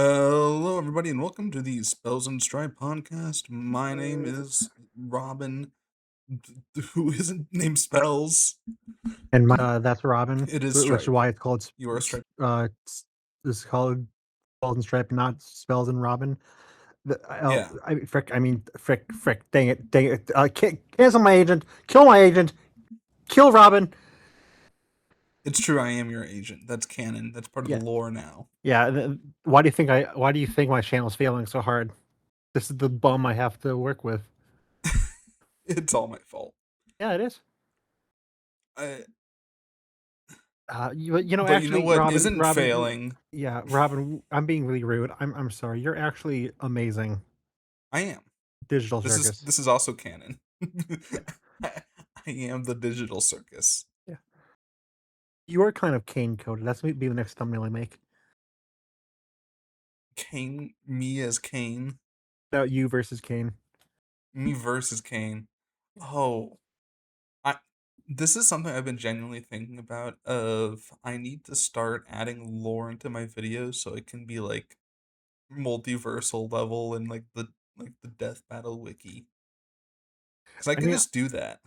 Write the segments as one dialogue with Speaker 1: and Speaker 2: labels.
Speaker 1: Hello, everybody, and welcome to the Spells and Stripe podcast. My name is Robin, who isn't named Spells.
Speaker 2: And that's Robin,
Speaker 1: It is
Speaker 2: which is
Speaker 1: Stripe.
Speaker 2: why it's called
Speaker 1: You are Stripe.
Speaker 2: it's called Spells and Stripe, not Spells and Robin.
Speaker 1: Yeah,
Speaker 2: Frick, dang it, cancel my agent, kill my agent, kill Robin.
Speaker 1: it's true. I am your agent. That's canon. That's part of the
Speaker 2: Yeah,
Speaker 1: lore now.
Speaker 2: yeah. Why do you think my channel's failing so hard? This is the bum I have to work with.
Speaker 1: It's all my fault.
Speaker 2: Yeah, it is.
Speaker 1: I, but you know
Speaker 2: Actually,
Speaker 1: what
Speaker 2: Robin,
Speaker 1: isn't failing?
Speaker 2: yeah, Robin, I'm being really rude. I'm sorry. You're actually amazing.
Speaker 1: I am.
Speaker 2: Digital
Speaker 1: This is
Speaker 2: Circus.
Speaker 1: this is also canon.
Speaker 2: Yeah,
Speaker 1: I am the digital circus.
Speaker 2: yeah. You are kind of Kane coded. That's be the next thumbnail I make.
Speaker 1: Kane, me as Kane,
Speaker 2: About you versus Kane.
Speaker 1: me versus Kane. Oh, I this is something I've been genuinely thinking about of I need to start adding lore into my videos so it can be like multiversal level and like the death battle wiki. Cuz I
Speaker 2: I
Speaker 1: can
Speaker 2: mean,
Speaker 1: just do that.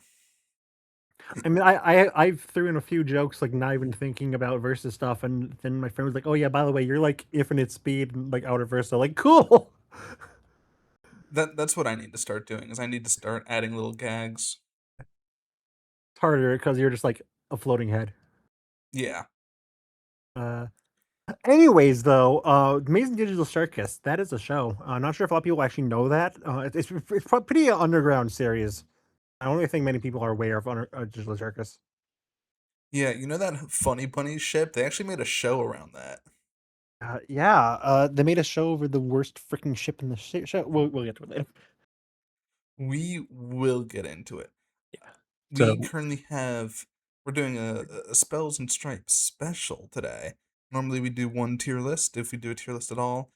Speaker 2: I threw in a few jokes, like not even thinking about versus stuff, and then my friend was like, "Oh yeah, by the way, you're like infinite speed and like outer versa." Like, cool.
Speaker 1: That's what I need to start doing is I need to start adding little gags.
Speaker 2: It's harder because you're just like a floating head.
Speaker 1: Yeah.
Speaker 2: Uh, Anyways, though, Amazing Digital Circus, that is a show. Not sure if a lot of people actually know that. It's pretty underground series. I don't really think many people are aware of Digital Circus.
Speaker 1: Yeah, you know that Funny Bunny ship? They actually made a show around that.
Speaker 2: Yeah, they made a show over the worst freaking ship in the show. We'll get to it later.
Speaker 1: We will get into it.
Speaker 2: Yeah.
Speaker 1: We
Speaker 2: So
Speaker 1: currently have we're doing a Spells and Stripes special today. Normally we do one tier list if we do a tier list at all.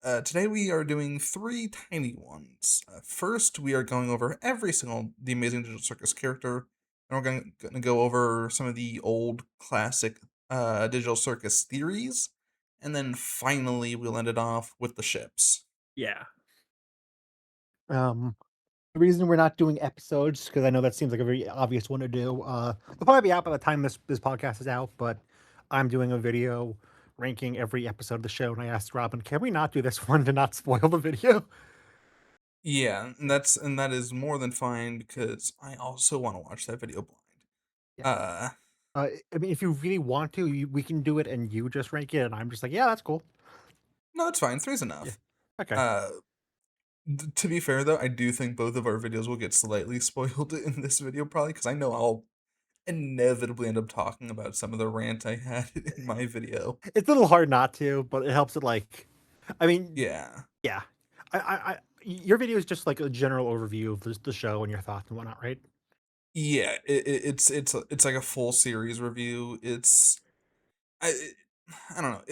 Speaker 1: Today we are doing three tiny ones. First, we are going over every single The Amazing Digital Circus character, and we're going to go over some of the old classic Digital Circus theories, and then finally we'll end it off with the ships.
Speaker 2: yeah. Um, the reason we're not doing episodes because I know that seems like a very obvious one to do. It'll probably be out by the time this podcast is out, but I'm doing a video ranking every episode of the show, and I asked Robin, "Can we not do this one to not spoil the video?"
Speaker 1: Yeah, and that is more than fine because I also want to watch that video blind.
Speaker 2: Yeah.
Speaker 1: Uh,
Speaker 2: I mean, if you really want to, we can do it, and you just rank it, and I'm just like, yeah, that's cool.
Speaker 1: no, it's fine. Three's
Speaker 2: Yeah.
Speaker 1: enough.
Speaker 2: Okay.
Speaker 1: Uh, to be fair though, I do think both of our videos will get slightly spoiled in this video probably because I know I'll inevitably end up talking about some of the rant I had in my video.
Speaker 2: It's a little hard not to, but it helps it like, I mean,
Speaker 1: Yeah.
Speaker 2: yeah. Your video is just like a general overview of the show and your thoughts and whatnot, right?
Speaker 1: Yeah, it's like a full series review. I don't know.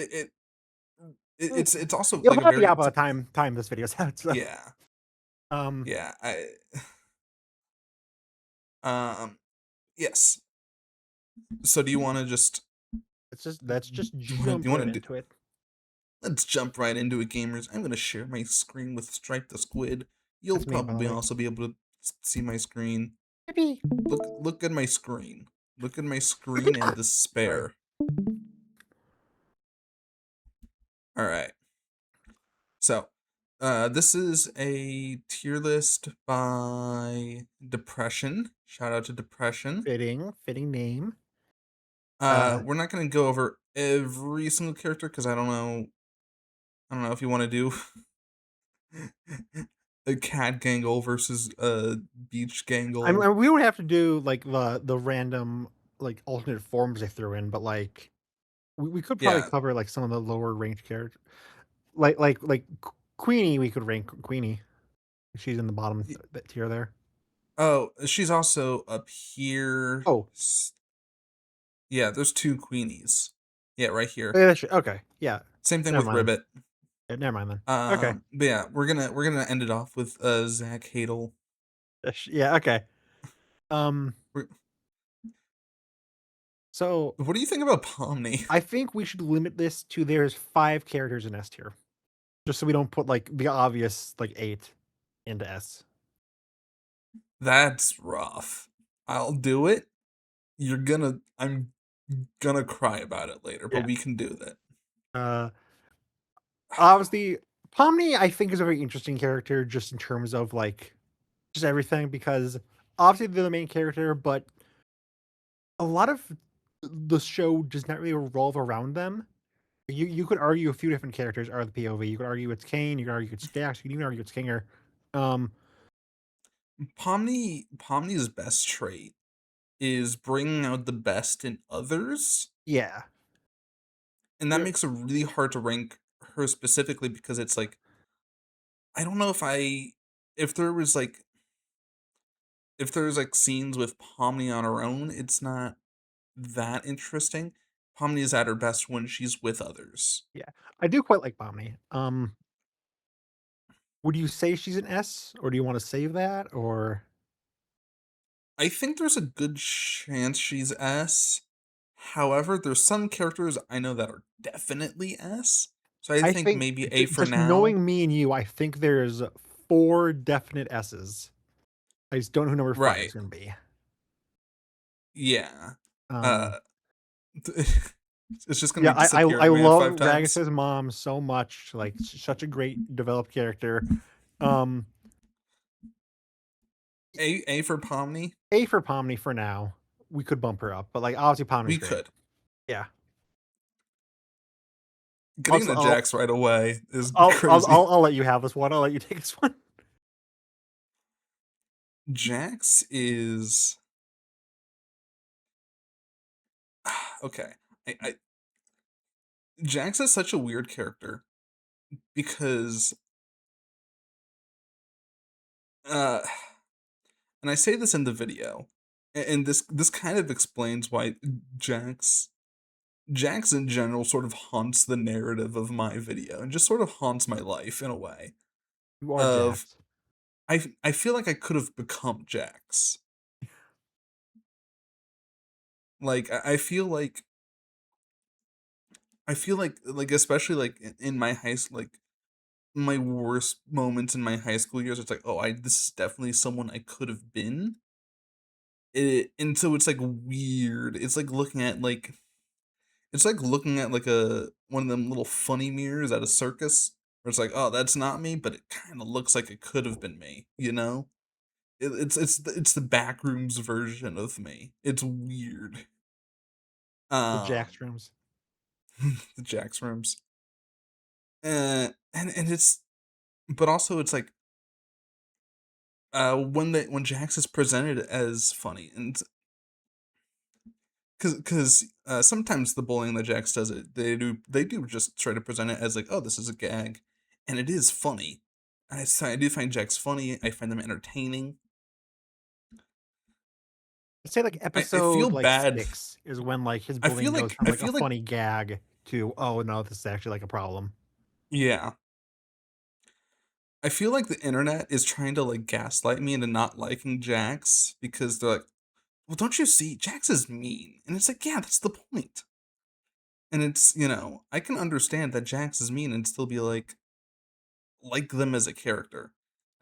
Speaker 2: Mm,
Speaker 1: It's also
Speaker 2: It'll
Speaker 1: like a
Speaker 2: probably be
Speaker 1: very
Speaker 2: out by the time this video's out. So,
Speaker 1: yeah.
Speaker 2: um,
Speaker 1: Yeah, I um yes. So do you want to just
Speaker 2: let's just
Speaker 1: do you
Speaker 2: jump
Speaker 1: want
Speaker 2: right
Speaker 1: to do
Speaker 2: into it.
Speaker 1: let's jump right into it, gamers. I'm going to share my screen with Stripe the Squid. You'll
Speaker 2: That's me, by the
Speaker 1: probably
Speaker 2: way.
Speaker 1: also be able to see my screen.
Speaker 2: Yippee.
Speaker 1: Look at my screen. Look at my screen and
Speaker 2: Sorry.
Speaker 1: despair. All right. So, this is a tier list by Depression. Shout out to Depression.
Speaker 2: Fitting name. Uh,
Speaker 1: We're not going to go over every single character because I don't know. I don't know if you want to do a cat gangle versus a beach gangle.
Speaker 2: we don't have to do like the random like alternate forms they threw in, but like we could probably
Speaker 1: Yeah.
Speaker 2: cover like some of the lower ranked characters, like Queenie. We could rank Queenie. She's in the bottom tier there.
Speaker 1: Oh, she's also up here.
Speaker 2: Oh,
Speaker 1: Yeah, there's two queenies. Yeah, right here.
Speaker 2: yeah, okay, yeah.
Speaker 1: Same thing
Speaker 2: Never
Speaker 1: with
Speaker 2: mind.
Speaker 1: Ribbit.
Speaker 2: Yeah, never mind then. Okay.
Speaker 1: But yeah, we're gonna end it off with Zach Hadel.
Speaker 2: Yeah. Okay. Um.
Speaker 1: We're-
Speaker 2: So
Speaker 1: What do you think about Pomni?
Speaker 2: I think we should limit this to there's 5 characters in S tier. just so we don't put like the obvious like 8 into S.
Speaker 1: That's rough. I'll do it. I'm gonna cry about it later, but
Speaker 2: Yeah.
Speaker 1: we can do that.
Speaker 2: Uh, Obviously, Pomni I think is a very interesting character just in terms of like just everything because obviously they're the main character, but a lot of the show does not really revolve around them. You could argue a few different characters are the POV. You could argue it's Kane. You could argue it's Dax. You can even argue it's Kinger. Um,
Speaker 1: Pomni's best trait is bringing out the best in others,
Speaker 2: yeah,
Speaker 1: and that
Speaker 2: Uh,
Speaker 1: makes it really hard to rank her specifically because it's like I don't know if there was like if there's like scenes with Pomni on her own, it's not that interesting. Pomni is at her best when she's with others.
Speaker 2: yeah. I do quite like Pomni. Would you say she's an S, or do you want to save that? Or
Speaker 1: I think there's a good chance she's S. However, there's some characters I know that are definitely S. So I
Speaker 2: I
Speaker 1: think
Speaker 2: think
Speaker 1: maybe A for
Speaker 2: just
Speaker 1: now.
Speaker 2: knowing me and you, I think there's 4 definite S's. I just don't know who number 5
Speaker 1: Right.
Speaker 2: is going to be.
Speaker 1: Yeah.
Speaker 2: Um,
Speaker 1: Uh it's just gonna
Speaker 2: yeah,
Speaker 1: be
Speaker 2: I
Speaker 1: disappearing man
Speaker 2: love
Speaker 1: 5 times.
Speaker 2: Ragis's mom so much. Like, such a great developed character. Um,
Speaker 1: A for Pomni?
Speaker 2: A for Pomni for now. We could bump her up, but like obviously Pomni's
Speaker 1: We
Speaker 2: great.
Speaker 1: could.
Speaker 2: Yeah.
Speaker 1: Getting
Speaker 2: Also,
Speaker 1: the Jax right away is crazy.
Speaker 2: I'll let you have this one. I'll let you take this one.
Speaker 1: Jax is okay. I Jax is such a weird character because uh and I say this in the video, and this kind of explains why Jax Jax in general sort of haunts the narrative of my video and just sort of haunts my life in a way
Speaker 2: You are
Speaker 1: of
Speaker 2: Jax.
Speaker 1: I feel like I could have become Jax. Like I feel like especially like in my like my worst moments in my high school years, it's like, oh, I this is definitely someone I could have been. And so it's like weird. It's like looking at like a one of them little funny mirrors at a circus where it's like, oh, that's not me, but it kind of looks like it could have been me, you know? It's the backrooms version of me. It's weird.
Speaker 2: The Jax
Speaker 1: Um,
Speaker 2: rooms.
Speaker 1: the Jax rooms. And it's but also it's like when Jax is presented as funny and because sometimes the bullying that Jax does it they do just try to present it as like, oh, this is a gag, and it is funny. I do find Jax funny. I find them entertaining.
Speaker 2: I'd say like
Speaker 1: I feel
Speaker 2: episode like
Speaker 1: bad.
Speaker 2: 6 is when like his bullying goes from
Speaker 1: I
Speaker 2: like a
Speaker 1: feel like
Speaker 2: funny gag to, oh no, this is actually like a problem.
Speaker 1: yeah. I feel like the internet is trying to like gaslight me into not liking Jax because they're like, well, don't you see Jax is mean, and it's like, yeah, that's the point. And it's I can understand that Jax is mean and still be like them as a character.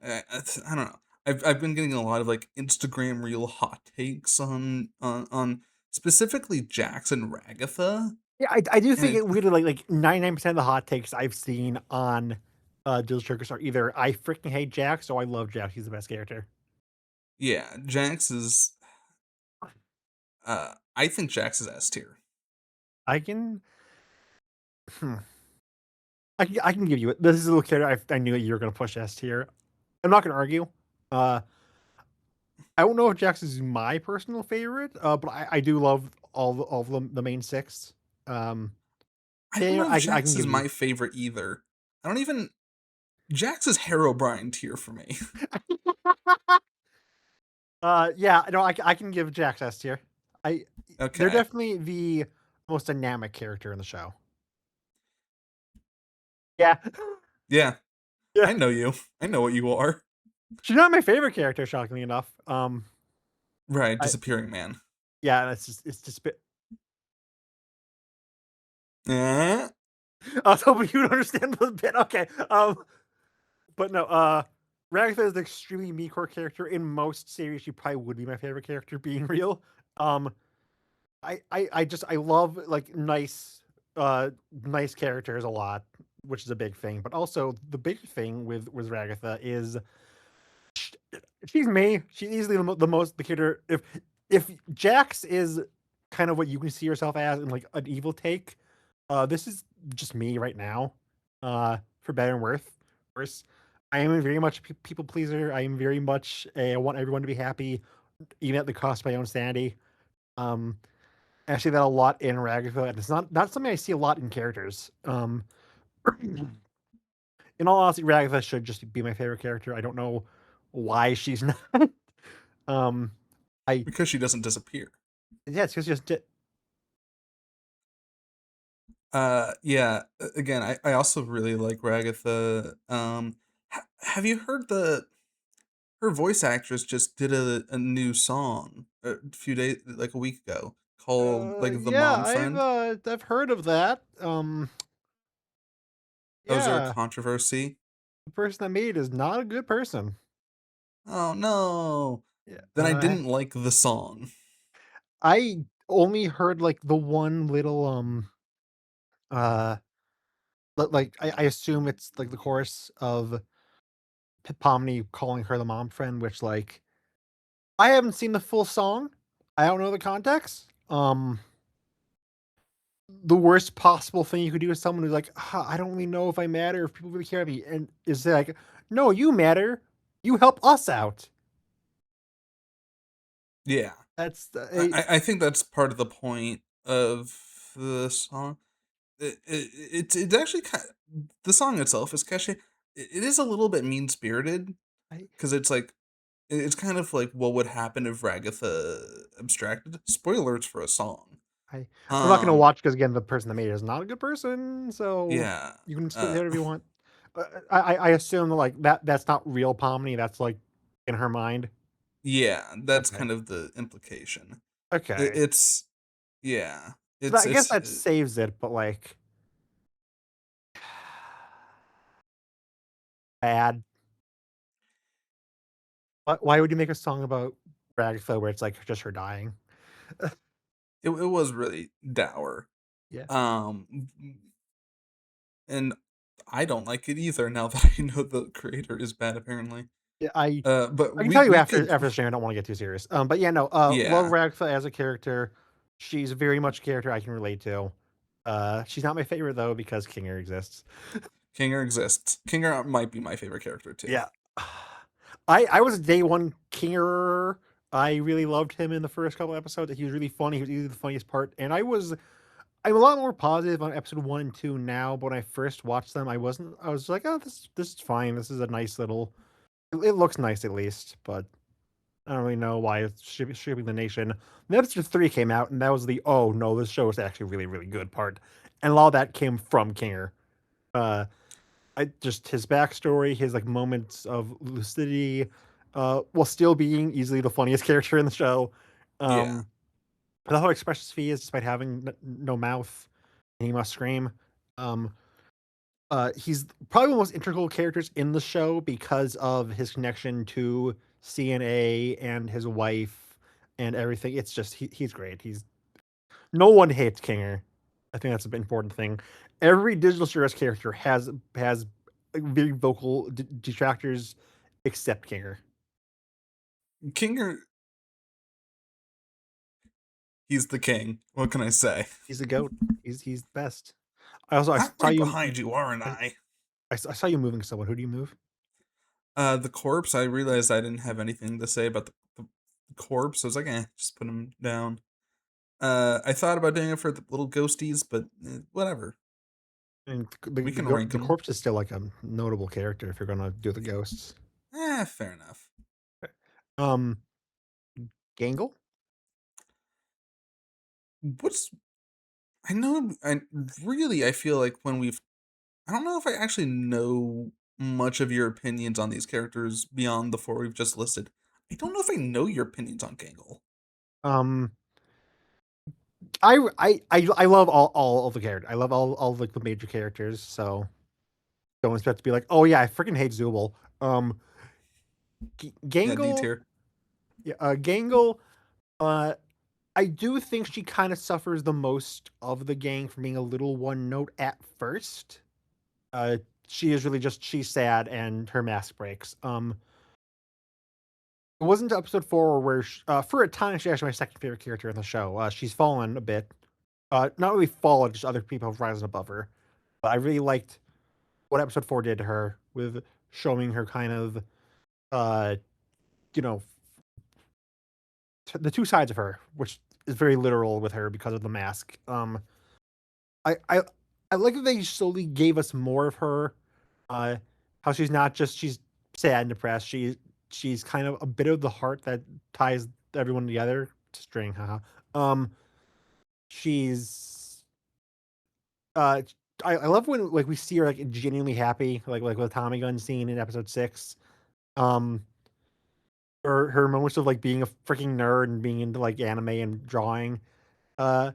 Speaker 1: I don't know. I've been getting a lot of like Instagram real hot takes on specifically Jax and Ragatha,
Speaker 2: Yeah, I do
Speaker 1: and
Speaker 2: think
Speaker 1: it
Speaker 2: it really like 99% of the hot takes I've seen on Digital Circus are either I freaking hate Jax or I love Jax. He's the best character.
Speaker 1: yeah, Jax is I think Jax is S tier.
Speaker 2: I can hmm, I can give you it. This is a little character I knew you were gonna push S tier. I'm not gonna argue. Uh I don't know if Jax is my personal favorite, but I do love all of the main 6. Um
Speaker 1: I don't
Speaker 2: yeah,
Speaker 1: know if
Speaker 2: I
Speaker 1: Jax
Speaker 2: can
Speaker 1: is
Speaker 2: give you
Speaker 1: my favorite either. I don't even Jax is Herobrine tier for me.
Speaker 2: Yeah, no, I can give Jax S tier. I They're
Speaker 1: Okay.
Speaker 2: definitely the most dynamic character in the show. Yeah.
Speaker 1: Yeah,
Speaker 2: Yeah.
Speaker 1: I know you. I know what you are.
Speaker 2: She's not my favorite character, shockingly enough.
Speaker 1: Right,
Speaker 2: I
Speaker 1: disappearing man.
Speaker 2: Yeah, it's just
Speaker 1: Eh?
Speaker 2: I was hoping you would understand the bit. Okay. But no, Ragatha is an extremely me core character. In most series, she probably would be my favorite character, being real. Um, I love like nice characters a lot, which is a big thing. But also the big thing with Ragatha is sh- she's me. She's easily the most the character. If Jax is kind of what you can see yourself as in like an evil take, this is just me right now. For better and worse. I am very much a people pleaser. I am very much I want everyone to be happy, even at the cost of my own sanity. Um, I see that a lot in Ragatha, and it's not something I see a lot in characters. In all honesty, Ragatha should just be my favorite character. I don't know why she's not. um, I
Speaker 1: Because she doesn't disappear.
Speaker 2: Yeah, it's just
Speaker 1: Yeah. Again, I also really like Ragatha. Have you heard the her voice actress just did a new song a few days, like a week ago, called like The
Speaker 2: yeah,
Speaker 1: Mom Friend.
Speaker 2: I've heard of that.
Speaker 1: Oh, was there a
Speaker 2: Yeah,
Speaker 1: controversy?
Speaker 2: the person that made it is not a good person.
Speaker 1: Oh no.
Speaker 2: Yeah,
Speaker 1: Then I didn't like the song.
Speaker 2: I only heard like the one little uh like I assume it's like the chorus of Pomni calling her the mom friend, which like I haven't seen the full song. I don't know the context. The worst possible thing you could do is someone who's like, I don't really know if I matter, if people really care about me, and is like, no, you matter. You help us out.
Speaker 1: Yeah.
Speaker 2: That's
Speaker 1: I think that's part of the point of the song. It's actually the song itself is catchy. It is a little bit mean spirited
Speaker 2: I,
Speaker 1: because it's like it's kind of like what would happen if Ragatha abstracted. Spoilers for a song.
Speaker 2: I'm not gonna
Speaker 1: Um,
Speaker 2: watch because again, the person that made it is not a good person. So
Speaker 1: yeah.
Speaker 2: you can say whatever you want. I assume that like that's not real Pomni. That's like in her mind.
Speaker 1: Yeah, that's
Speaker 2: Okay.
Speaker 1: kind of the implication.
Speaker 2: Okay.
Speaker 1: It's yeah,
Speaker 2: So that, I guess
Speaker 1: it's
Speaker 2: that saves it, but like bad. Why would you make a song about Ragatha where it's like just her dying?
Speaker 1: it was really dour.
Speaker 2: Yeah.
Speaker 1: Um, and I don't like it either now that I know the creator is bad apparently.
Speaker 2: Yeah,
Speaker 1: But
Speaker 2: I can tell you
Speaker 1: we
Speaker 2: after
Speaker 1: could
Speaker 2: the stream. I don't want to get too serious. But yeah, no. Love
Speaker 1: yeah.
Speaker 2: Ragatha as a character. She's very much a character I can relate to. She's not my favorite though because Kinger exists.
Speaker 1: Kinger exists. Kinger might be my favorite character too.
Speaker 2: Yeah. I was a day one Kinger. I really loved him in the first couple episodes. He was really funny. He was easily the funniest part. And I'm a lot more positive on episode 1 and 2 now, but when I first watched them, I wasn't. I was like, oh, this is fine. This is a nice little. It looks nice at least, but I don't really know why it's shipping the nation. Then episode 3 came out, and that was the oh no, this show is actually really good part, and a lot of that came from Kinger. Uh, I just his backstory, his like moments of lucidity, while still being easily the funniest character in the show.
Speaker 1: Yeah.
Speaker 2: Um, I love how expressive he is despite having no mouth, and he must scream. Um, he's probably one of the most integral characters in the show because of his connection to CNA and his wife and everything. It's just he's great. He's no one hates Kinger. I think that's an important thing. Every digital service character has like, very vocal detractors, except Kinger.
Speaker 1: Kinger, he's the king. What can I say?
Speaker 2: He's the goat. He's the best. I
Speaker 1: I'm
Speaker 2: saw
Speaker 1: right
Speaker 2: you.
Speaker 1: behind you, aren't
Speaker 2: I,
Speaker 1: I?
Speaker 2: I saw you moving someone. Who do you move?
Speaker 1: The corpse, I realized I didn't have anything to say about the corpse. I was like, just put him down. I thought about doing it for the little ghosties, but whatever.
Speaker 2: And
Speaker 1: We can rank
Speaker 2: the
Speaker 1: them.
Speaker 2: corpse is still like a notable character if you're gonna do the ghosts.
Speaker 1: Fair enough.
Speaker 2: Um, Gangle.
Speaker 1: What's I know I really I feel like when we've I don't know if I actually know much of your opinions on these characters beyond the four we've just listed. I don't know if I know your opinions on Gangle.
Speaker 2: Um, I love all of the characters. I love all like the major characters. So don't expect to be like, oh yeah, I freaking hate Zubul. Um,
Speaker 1: Yeah, D
Speaker 2: Gangle,
Speaker 1: tier.
Speaker 2: yeah, Gangle. Uh, I do think she kind of suffers the most of the gang from being a little one note at first. Uh, she is really just she's sad and her mask breaks. It wasn't episode 4 where for a time she's actually my second favorite character in the show. She's fallen a bit. Not really fallen, just other people have risen above her. But I really liked what episode 4 did to her with showing her kind of uh you know the two sides of her, which is very literal with her because of the mask. I I I like that they slowly gave us more of her. Uh, how she's not just she's sad and depressed. She's kind of a bit of the heart that ties everyone together. String, haha. Um, she's uh, I love when like we see her like genuinely happy, like with the Tommy gun scene in episode 6. Um, her moments of like being a freaking nerd and being into like anime and drawing. Uh,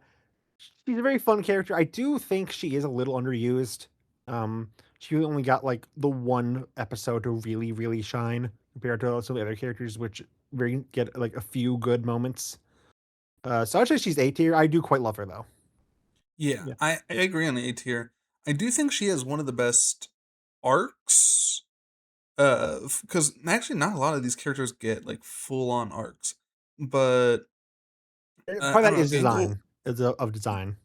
Speaker 2: she's a very fun character. I do think she is a little underused. Um, she only got like the one episode to really, really shine compared to some of the other characters, which really get like a few good moments. So I'd say she's A tier. I do quite love her though.
Speaker 1: Yeah,
Speaker 2: Yeah.
Speaker 1: I agree on A tier. I do think she has one of the best arcs. Because actually, not a lot of these characters get like full on arcs, but
Speaker 2: Part
Speaker 1: I
Speaker 2: of that
Speaker 1: don't know.
Speaker 2: is
Speaker 1: Gangle,
Speaker 2: design. Is of design.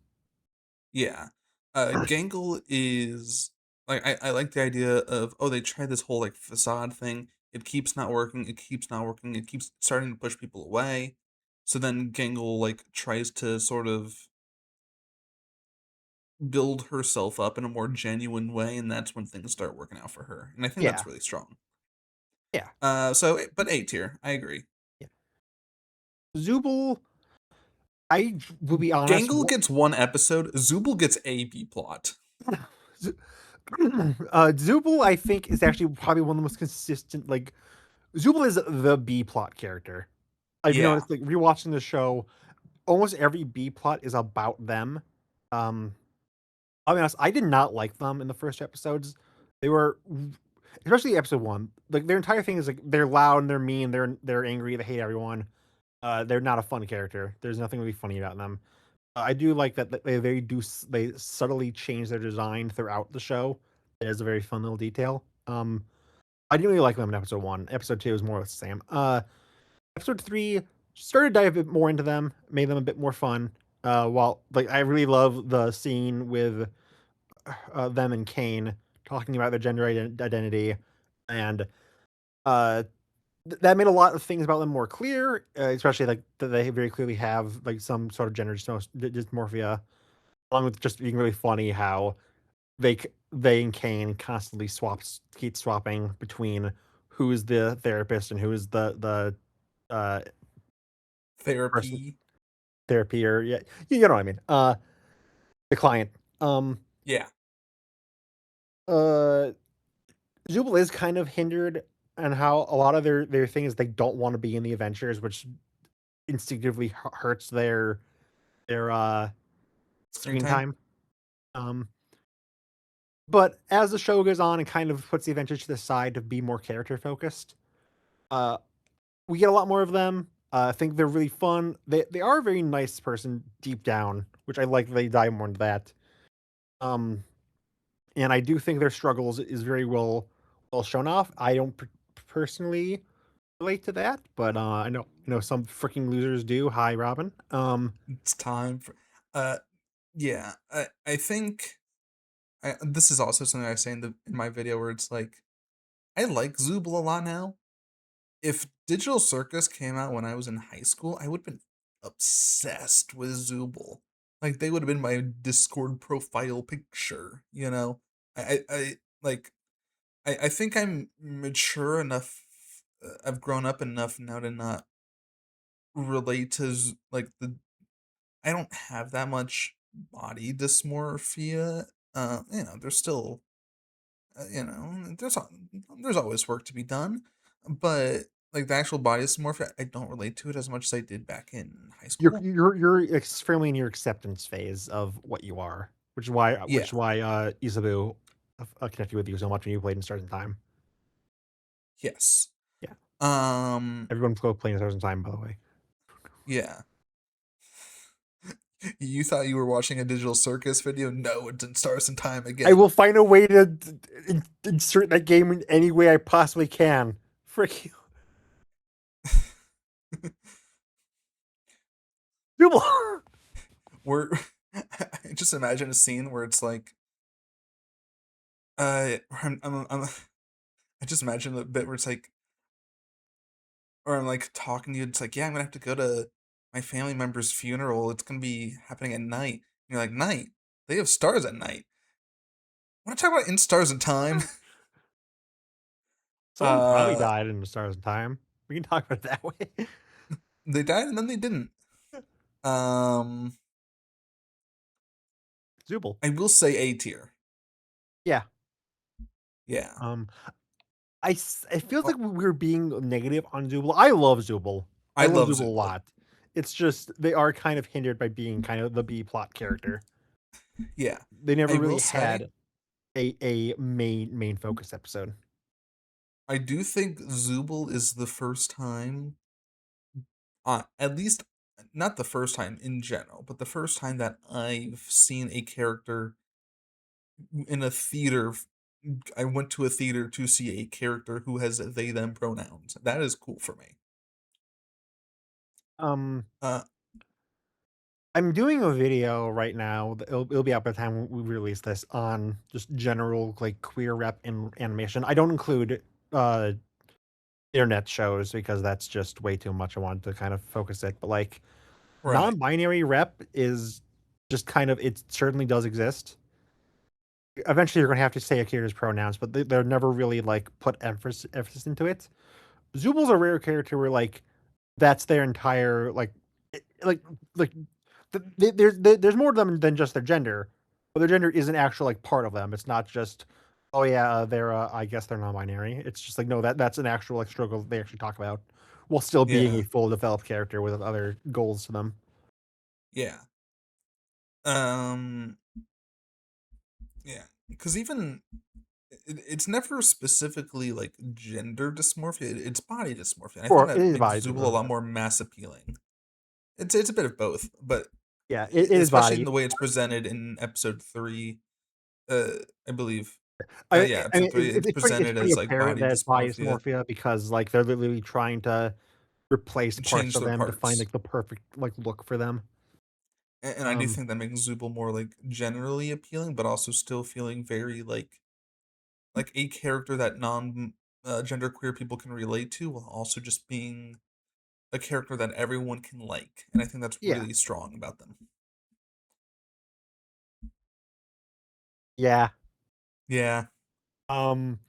Speaker 1: yeah, Gangle is like I like the idea of, oh, they tried this whole like facade thing. It keeps not working. It keeps not working. It keeps starting to push people away. So then Gangle like tries to sort of build herself up in a more genuine way, and that's when things start working out for her. And I think
Speaker 2: Yeah.
Speaker 1: that's really strong.
Speaker 2: Yeah.
Speaker 1: But A tier, I agree.
Speaker 2: Yeah. Zubul, I will be honest.
Speaker 1: Gangle gets one episode. Zubul gets a B plot.
Speaker 2: Z- Zubul, I think, is actually probably one of the most consistent. Like Zubul is the B plot character. I've
Speaker 1: Yeah,
Speaker 2: noticed, like rewatching the show, almost every B plot is about them. Um, I'll be honest, I did not like them in the first episodes. They were, especially episode 1. Like their entire thing is like they're loud and they're mean, they're angry, they hate everyone. They're not a fun character. There's nothing really funny about them. I do like that they subtly change their design throughout the show. It is a very fun little detail. I didn't really like them in episode 1. Episode 2 was more of the same. Episode 3 started to dive a bit more into them, made them a bit more fun. While like I really love the scene with them and Kane talking about their gender identity, and uh, that made a lot of things about them more clear, especially like that they very clearly have like some sort of gender dysmorphia, along with just being really funny how they and Kane constantly keep swapping between who's the therapist and who is the person
Speaker 1: therapy.
Speaker 2: therapy or yeah, you know what I mean. The client. Um,
Speaker 1: Yeah,
Speaker 2: uh, Zubul is kind of hindered on how a lot of their thing is they don't want to be in the adventures, which instinctively hurts their
Speaker 1: screen
Speaker 2: screen
Speaker 1: time.
Speaker 2: time. Um, but as the show goes on and kind of puts the adventures to the side to be more character focused, uh, we get a lot more of them. I think they're really fun. They are a very nice person deep down, which I like. They dive more into that. Um, and I do think their struggles is very well shown off. I don't personally relate to that, but I know some freaking losers do. Hi, Robin.
Speaker 1: It's time for. Uh, yeah. I think this is also something I say in my video where it's like I like Zooble a lot now. If Digital Circus came out when I was in high school, I would have been obsessed with Zooble. Like they would have been my Discord profile picture. You know, I like I think I'm mature enough. I've grown up enough now to not relate to like the. I don't have that much body dysmorphia. There's still, there's always work to be done, but like the actual body dysmorphia, I don't relate to it as much as I did back in high
Speaker 2: You're
Speaker 1: school.
Speaker 2: firmly in your acceptance phase of what you are, which is
Speaker 1: Yeah.
Speaker 2: why Isabu connected with you so much when you played in Stars in Time.
Speaker 1: Yes.
Speaker 2: Yeah,
Speaker 1: Um.
Speaker 2: everyone's go playing Stars in Time, by the way.
Speaker 1: Yeah. You thought you were watching a digital circus video? No, it's in Stars and Time
Speaker 2: I
Speaker 1: again.
Speaker 2: will find a way to insert that game in any way I possibly can. Frick you, Jubal.
Speaker 1: We're just imagine a scene where it's like, I just imagine a bit where it's like, or I'm like talking to you. It's like, yeah, I'm gonna have to go to my family member's funeral. It's gonna be happening at night. And you're like, night? They have stars at night. Want to talk about in Stars and Time?
Speaker 2: Someone probably
Speaker 1: Uh,
Speaker 2: died in Stars in Time. We can talk about it that way.
Speaker 1: they died and then they didn't. Um,
Speaker 2: Zubul.
Speaker 1: I will say A tier.
Speaker 2: Yeah.
Speaker 1: Yeah.
Speaker 2: Um, it feels
Speaker 1: Oh,
Speaker 2: like we were being negative on Zubul. I love Zubul. I
Speaker 1: I
Speaker 2: love
Speaker 1: love
Speaker 2: Zubul a
Speaker 1: Zubul.
Speaker 2: lot. It's just they are kind of hindered by being kind of the B plot character.
Speaker 1: Yeah.
Speaker 2: They never
Speaker 1: I will
Speaker 2: really
Speaker 1: say,
Speaker 2: had a main focus episode.
Speaker 1: I do think Zubul is the first time, at least not the first time in general, but the first time that I've seen a character in a theater. I went to a theater to see a character who has they them pronouns. That is cool for me.
Speaker 2: Um,
Speaker 1: Uh,
Speaker 2: I'm doing a video right now. It'll be out by the time we release this on just general like queer rep in animation. I don't include uh internet shows because that's just way too much. I wanted to kind of focus it, but like
Speaker 1: right.
Speaker 2: non-binary rep is just kind of it certainly does exist. Eventually, you're gonna have to say a character's pronouns, but they're never really like put emphasis into it. Zubal's a rare character where like that's their entire like like there's more to them than just their gender, but their gender is an actual like part of them. It's not just oh yeah they're I guess they're non-binary. It's just like no that's an actual like struggle that they actually talk about while still being a
Speaker 1: Yeah.
Speaker 2: full developed character with other goals to them.
Speaker 1: Yeah. Um. Yeah. Because even it's never specifically like gender dysmorphia. It's body dysmorphia. And I find
Speaker 2: Or it
Speaker 1: that
Speaker 2: is
Speaker 1: makes
Speaker 2: body
Speaker 1: Zubul a lot
Speaker 2: dysmorphia.
Speaker 1: more mass appealing. It's a bit of both, but
Speaker 2: Yeah, it is
Speaker 1: especially in
Speaker 2: body.
Speaker 1: the way it's presented in episode 3, I believe. Yeah,
Speaker 2: I mean,
Speaker 1: episode 3, it's
Speaker 2: it's
Speaker 1: presented
Speaker 2: pretty
Speaker 1: as like
Speaker 2: apparent
Speaker 1: body
Speaker 2: that it's body
Speaker 1: dysmorphia.
Speaker 2: dysmorphia because like they're literally trying to replace parts
Speaker 1: Change
Speaker 2: of
Speaker 1: their
Speaker 2: them to find
Speaker 1: parts.
Speaker 2: like the perfect like look for them.
Speaker 1: And I do
Speaker 2: Um,
Speaker 1: think that makes Zubul more like generally appealing, but also still feeling very like a character that non genderqueer people can relate to, while also just being a character that everyone can like. And I think that's
Speaker 2: yeah,
Speaker 1: really strong about them.
Speaker 2: yeah.
Speaker 1: Yeah,
Speaker 2: Um,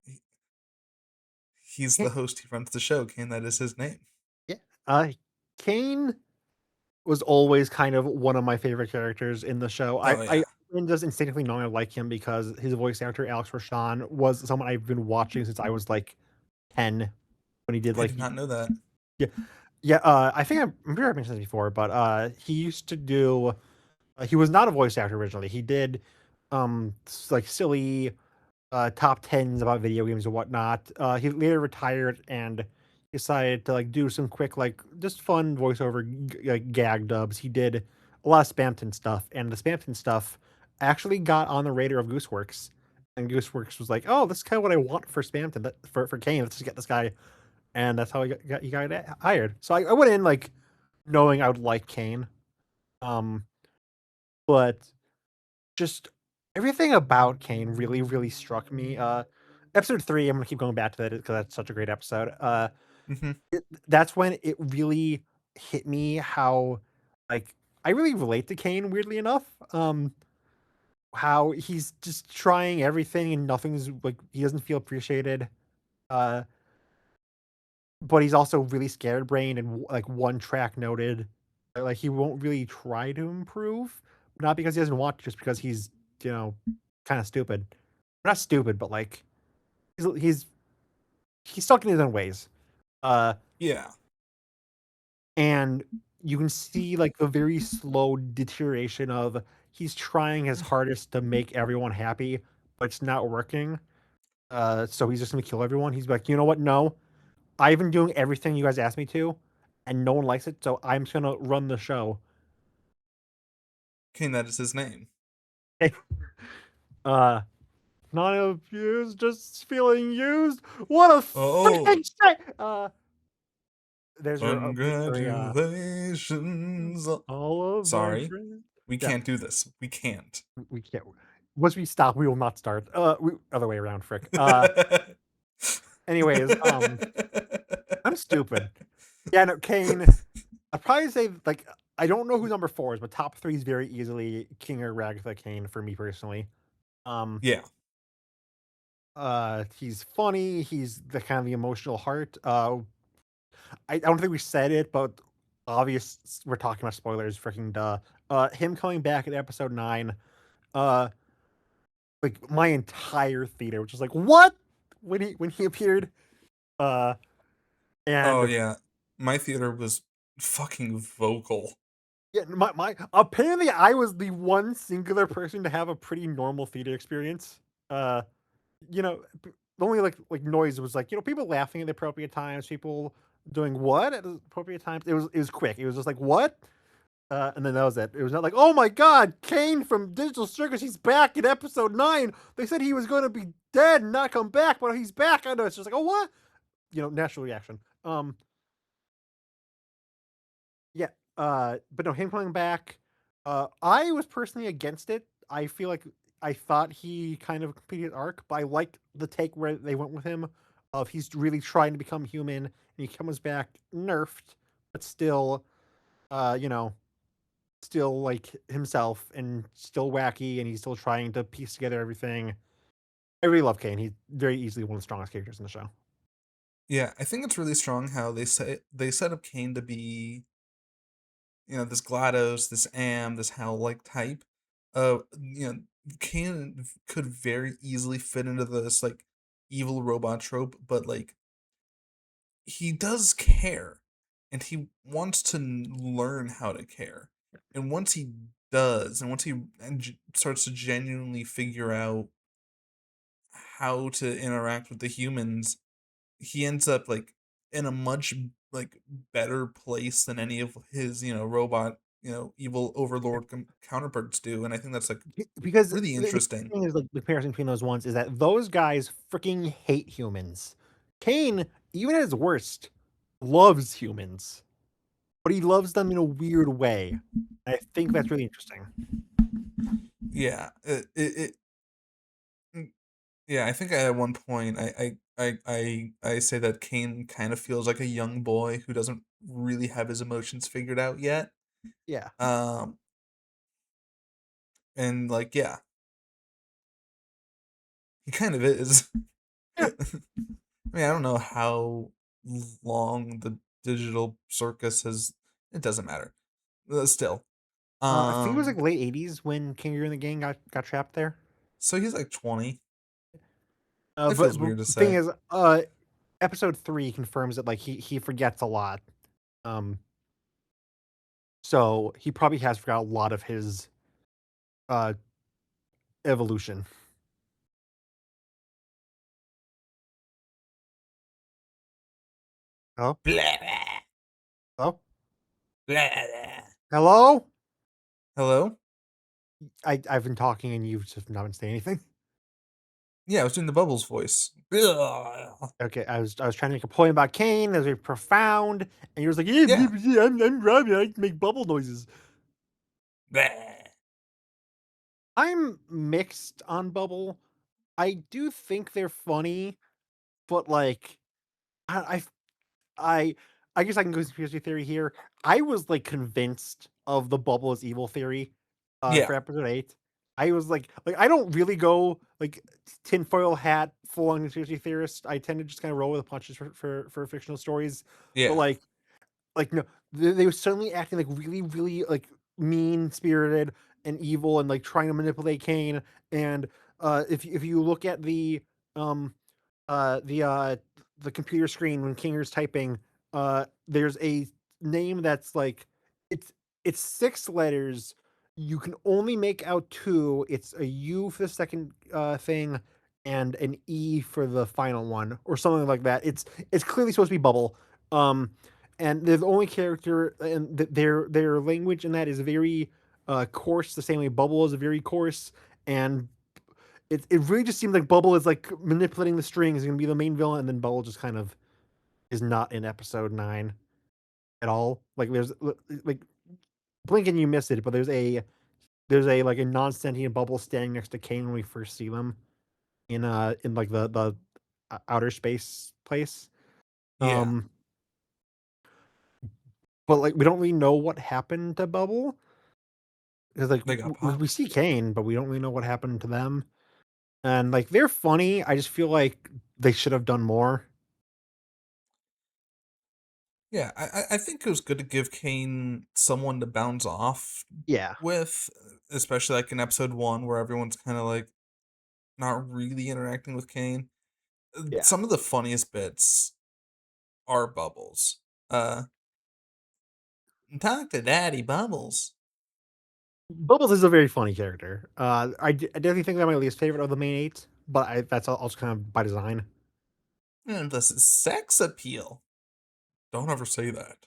Speaker 1: he- he's
Speaker 2: Ca-
Speaker 1: the host. He runs the show. Kane, that is his name.
Speaker 2: yeah. Kane was always kind of one of my favorite characters in the show.
Speaker 1: Oh
Speaker 2: I
Speaker 1: yeah,
Speaker 2: just instinctively know I like him because his voice actor Alex Rashan was someone I've been watching since I was like 10 when he did
Speaker 1: I
Speaker 2: like
Speaker 1: did not know that.
Speaker 2: yeah yeah. I think I'm sure I've mentioned this before, but he used to do. He was not a voice actor originally. He did like silly top tens about video games and whatnot. He later retired and decided to like do some quick like just fun voiceover like gag dubs. He did a lot of Spamton stuff, and the Spamton stuff actually got on the radar of Gooseworks. And Gooseworks was like, "Oh, this is kind of what I want for Spamton, for Kane. Let's just get this guy." And that's how he got hired. So I went in like knowing I would like Kane, um, but just everything about Kane really struck me. Episode 3, I'm gonna keep going back to that because that's such a great episode.
Speaker 1: Hmm.
Speaker 2: That's when it really hit me how like I really relate to Kane weirdly enough. How he's just trying everything and nothing's like he doesn't feel appreciated. Uh, but he's also really scared brained and like one track noted. Like he won't really try to improve, not because he doesn't want to, just because he's you know kind of stupid. Not stupid, but like he's he's stuck in his own ways. Uh,
Speaker 1: Yeah.
Speaker 2: and you can see like the very slow deterioration of he's trying his hardest to make everyone happy, but it's not working. So he's just gonna kill everyone. He's like, you know what? No, I've been doing everything you guys asked me to, and no one likes it, so I'm just gonna run the show.
Speaker 1: Kane, that is his name.
Speaker 2: uh, not abused, just feeling used. What a
Speaker 1: Oh,
Speaker 2: freaking shit! There's your very
Speaker 1: congratulations.
Speaker 2: all of my
Speaker 1: Sorry,
Speaker 2: friends.
Speaker 1: we
Speaker 2: Yeah,
Speaker 1: can't do this. We can't.
Speaker 2: we can't. Once we stop, we will not start. Other way around, frick. Anyways, I'm stupid. Yeah, no, Kane. I'd probably say like I don't know who number 4 is, but top 3 is very easily King or Ragatha Kane for me personally. Um,
Speaker 1: Yeah,
Speaker 2: he's funny. He's the kind of the emotional heart. I don't think we said it, but obvious. We're talking about spoilers. Freaking duh. Him coming back in episode 9. Uh, like my entire theater was just like, what when he appeared. Uh,
Speaker 1: oh
Speaker 2: and
Speaker 1: yeah. My theater was fucking vocal.
Speaker 2: yeah, my apparently I was the one singular person to have a pretty normal theater experience. Uh, the only like noise was like people laughing at the appropriate times, people doing what at the appropriate times. It was quick. It was just like what, and then that was it. It was not like oh my god, Kane from Digital Circus, he's back in episode 9. They said he was going to be dead and not come back, but he's back. I know it's just like oh what, natural reaction. Yeah, but no, him coming back, I was personally against it. I feel like I thought he kind of completed his arc, but I liked the take where they went with him of he's really trying to become human and he comes back nerfed, but still, uh, you know, still like himself and still wacky and he's still trying to piece together everything. I really love Kane. He's very easily one of the strongest characters in the show.
Speaker 1: Yeah, I think it's really strong how they set up Kane to be, this GLaDOS, this Am, this Hell like type. Kane could very easily fit into this like evil robot trope, but like he does care and he wants to learn how to care. And once he does, and once he starts to genuinely figure out how to interact with the humans, he ends up like in a much like better place than any of his robot evil overlord counterparts do, and I think that's like
Speaker 2: Because
Speaker 1: really
Speaker 2: the
Speaker 1: interesting.
Speaker 2: thing is, like, the comparison between those ones is that those guys freaking hate humans. Kane, even at his worst, loves humans, but he loves them in a weird way. I think that's really interesting.
Speaker 1: Yeah, mm, yeah, I think at one point I say that Kane kind of feels like a young boy who doesn't really have his emotions figured out yet.
Speaker 2: Yeah.
Speaker 1: um and like, yeah, he kind of is.
Speaker 2: Yeah.
Speaker 1: I mean, I don't know how long the digital circus has. It doesn't matter. Still,
Speaker 2: I think it was like
Speaker 1: um,
Speaker 2: late 80s when Kangaroo and the Gang got trapped there.
Speaker 1: so he's like 20. It
Speaker 2: But,
Speaker 1: feels
Speaker 2: but
Speaker 1: weird to
Speaker 2: the thing
Speaker 1: say.
Speaker 2: is, episode 3 confirms that like he forgets a lot. Um, so he probably has forgot a lot of his uh evolution. Oh,
Speaker 1: Blah,
Speaker 2: hello,
Speaker 1: blah, blah.
Speaker 2: hello.
Speaker 1: Hello?
Speaker 2: I've been talking and you've just not been saying anything.
Speaker 1: Yeah, I was doing the Bubbles voice. Blah.
Speaker 2: Okay, I was trying to make a point about Kane. That was very profound, and you're just like, yeah,
Speaker 1: Yeah.
Speaker 2: I'm Robbie. I make bubble noises.
Speaker 1: Blah.
Speaker 2: I'm mixed on Bubble. I do think they're funny, but like, I I I guess I can go conspiracy theory here. I was like convinced of the Bubble is evil theory,
Speaker 1: Yeah.
Speaker 2: for episode 8. I was like I don't really go like tinfoil hat full on conspiracy theorist. I tend to just kind of roll with the punches for fictional stories. But
Speaker 1: Yeah.
Speaker 2: like no, they were certainly acting like really really like mean spirited and evil and like trying to manipulate Kane. And if you look at um the the computer screen when Kinger's typing, there's a name that's like it's it's 6 letters. You can only make out 2. It's a U for the second thing and an E for the final one or something like that. It's clearly supposed to be Bubble. Um and they're the only character, and their language in that is very coarse, the same way Bubble is very coarse, and it really just seems like Bubble is like manipulating the strings, gonna be the main villain, and then Bubble just kind of is not in episode 9 at all. Like there's like blink and you miss it, but there's a like a non-sentient Bubble standing next to Kane when we first see them in like the outer space place.
Speaker 1: Yeah,
Speaker 2: Um, but like we don't really know what happened to Bubble because like
Speaker 1: they got
Speaker 2: we
Speaker 1: popped.
Speaker 2: see Kane, but we don't really know what happened to them. And like they're funny. I just feel like they should have done more.
Speaker 1: Yeah, I think it was good to give Kane someone to bounce off
Speaker 2: Yeah,
Speaker 1: with, especially like in episode 1 where everyone's kind of like not really interacting with Kane.
Speaker 2: yeah.
Speaker 1: Some of the funniest bits are Bubbles. Uh, Talk to Daddy Bubbles.
Speaker 2: Bubbles is a very funny character. I definitely think they're my least favorite of the main 8, but that's also kind of by design.
Speaker 1: And this is sex appeal. Don't ever say that.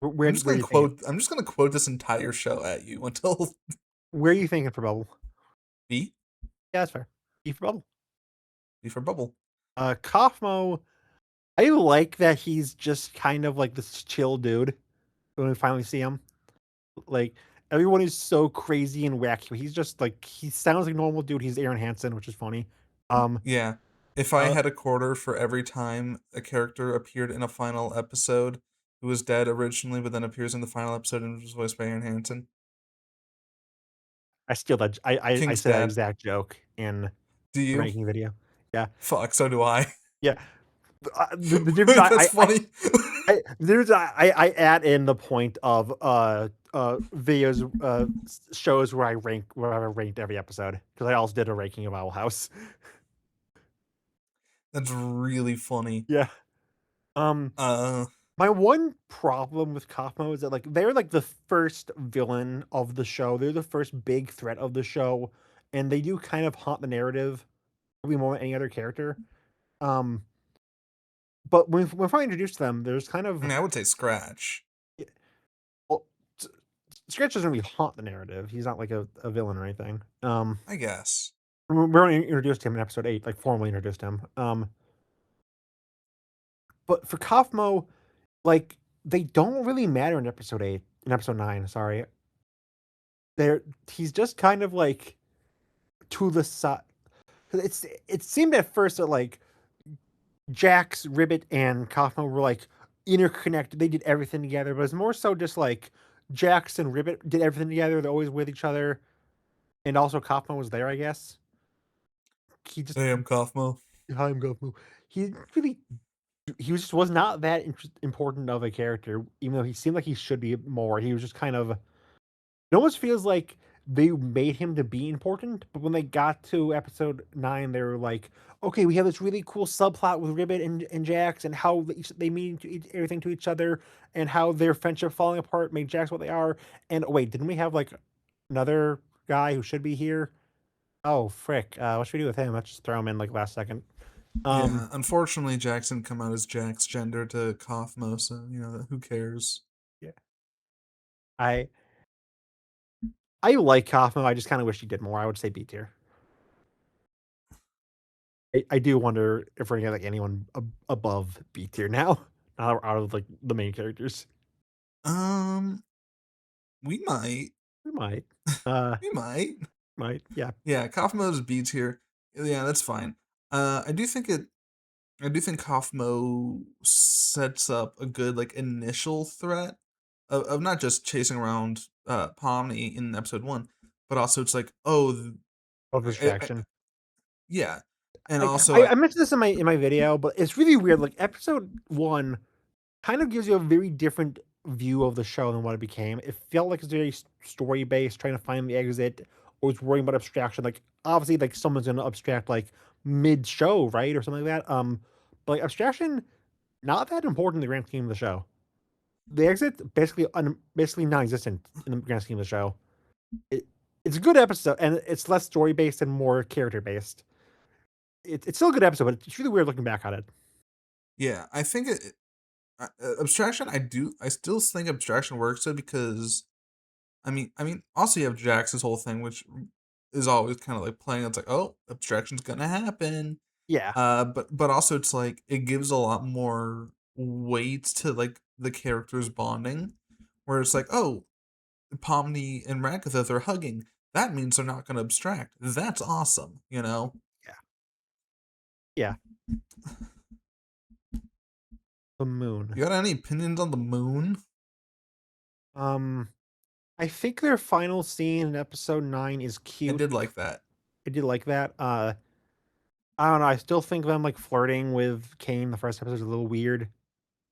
Speaker 2: Where do you think it?
Speaker 1: I'm just gonna quote this entire show at you until
Speaker 2: Where are you thinking for Bubble?
Speaker 1: B
Speaker 2: Yeah, that's fair. E for Bubble.
Speaker 1: B for bubble.
Speaker 2: Kaufmo, I like that he's just kind of like this chill dude when we finally see him. Like everyone is so crazy and wacky, but he's just like he sounds like a normal dude. He's Aaron Hansen, which is funny. Um,
Speaker 1: Yeah. If I
Speaker 2: uh,
Speaker 1: had a quarter for every time a character appeared in a final episode who was dead originally, but then appears in the final episode and was voiced by Aaron Hansen.
Speaker 2: I steal that. I
Speaker 1: King's
Speaker 2: say that
Speaker 1: dad.
Speaker 2: exact joke in
Speaker 1: Do
Speaker 2: the
Speaker 1: you?
Speaker 2: ranking video. Yeah,
Speaker 1: Fuck, so do I.
Speaker 2: yeah. The difference
Speaker 1: That's funny.
Speaker 2: there's I add in the point of videos shows where I ranked every episode because I also did a ranking of Owl House.
Speaker 1: That's really funny.
Speaker 2: Yeah. Um
Speaker 1: Uh,
Speaker 2: my one problem with Kaufmo is that like they're like the first villain of the show. They're the first big threat of the show, and they do kind of haunt the narrative probably more than any other character. Um but when I introduced them, there's kind
Speaker 1: I
Speaker 2: of
Speaker 1: mean, I would say Scratch.
Speaker 2: well, Scratch doesn't really haunt the narrative. He's not like a villain or anything.
Speaker 1: I guess.
Speaker 2: We're only introduced him in episode 8, like formally introduced him. But for Kaufmo, like they don't really matter in episode 8, in episode 9. Sorry, they're he's just kind of like to the side. It seemed at first that like Jax, Ribbit, and Kaufmo were like interconnected. They did everything together, but it's more so just like Jax and Ribbit did everything together. They're always with each other, and also Kaufmo was there, I guess. He just
Speaker 1: Damn, Kaufmo.
Speaker 2: Hi, I'm Kaufmo. He really was not that important of a character, even though he seemed like he should be more. He was just kind of. It almost feels like they made him to be important, but when they got to episode 9, they were like, "Okay, we have this really cool subplot with Ribbit and Jax, and how they mean everything to each other, and how their friendship falling apart made Jax what they are." And wait, didn't we have like another guy who should be here? Oh frick! What should we do with him? Let's just throw him in like last second. Um,
Speaker 1: Yeah, unfortunately, Jackson come out as Jack's gender to Kaufmo, so, who cares?
Speaker 2: yeah, I I like Kaufman. I just kind of wish he did more. I would say B tier. I do wonder if we're gonna get like anyone above B tier now, out of like the main characters.
Speaker 1: Um, we might.
Speaker 2: We might. Uh,
Speaker 1: We might.
Speaker 2: might. Yeah.
Speaker 1: Yeah, Kaufmo's B tier. Yeah, that's fine. I do think it. I do think Kaufmo sets up a good like initial threat of not just chasing around Pomni in episode 1, but also it's like, oh,
Speaker 2: Of
Speaker 1: I,
Speaker 2: distraction.
Speaker 1: yeah, and
Speaker 2: I,
Speaker 1: also
Speaker 2: I I mentioned this in my video, but it's really weird. Like episode 1 kind of gives you a very different view of the show than what it became. It felt like it's very story based, trying to find the exit. or was worrying about abstraction. Like obviously, like someone's gonna abstract like mid show, right, or something like that. But like abstraction, not that important in the grand scheme of the show. The exit basically non-existent in the grand scheme of the show. It, it's a good episode, and it's less story based and more character based. It's still a good episode, but it's really weird looking back on it.
Speaker 1: Yeah, I think abstraction. I still think abstraction works though because also you have Jax's whole thing, which is always kind of like playing. It's like, oh, abstraction's gonna happen.
Speaker 2: Yeah,
Speaker 1: But also it's like it gives a lot more weight to like the characters bonding, where it's like, oh, Pomni and Ragatha are hugging. That means they're not gonna abstract. That's awesome, you know.
Speaker 2: yeah, yeah. The moon.
Speaker 1: You got any opinions on the moon?
Speaker 2: Um, I think their final scene in episode 9 is
Speaker 1: I
Speaker 2: cute.
Speaker 1: did like that.
Speaker 2: I did like that. I don't know. I still think them like flirting with Kane the first episode is a little weird.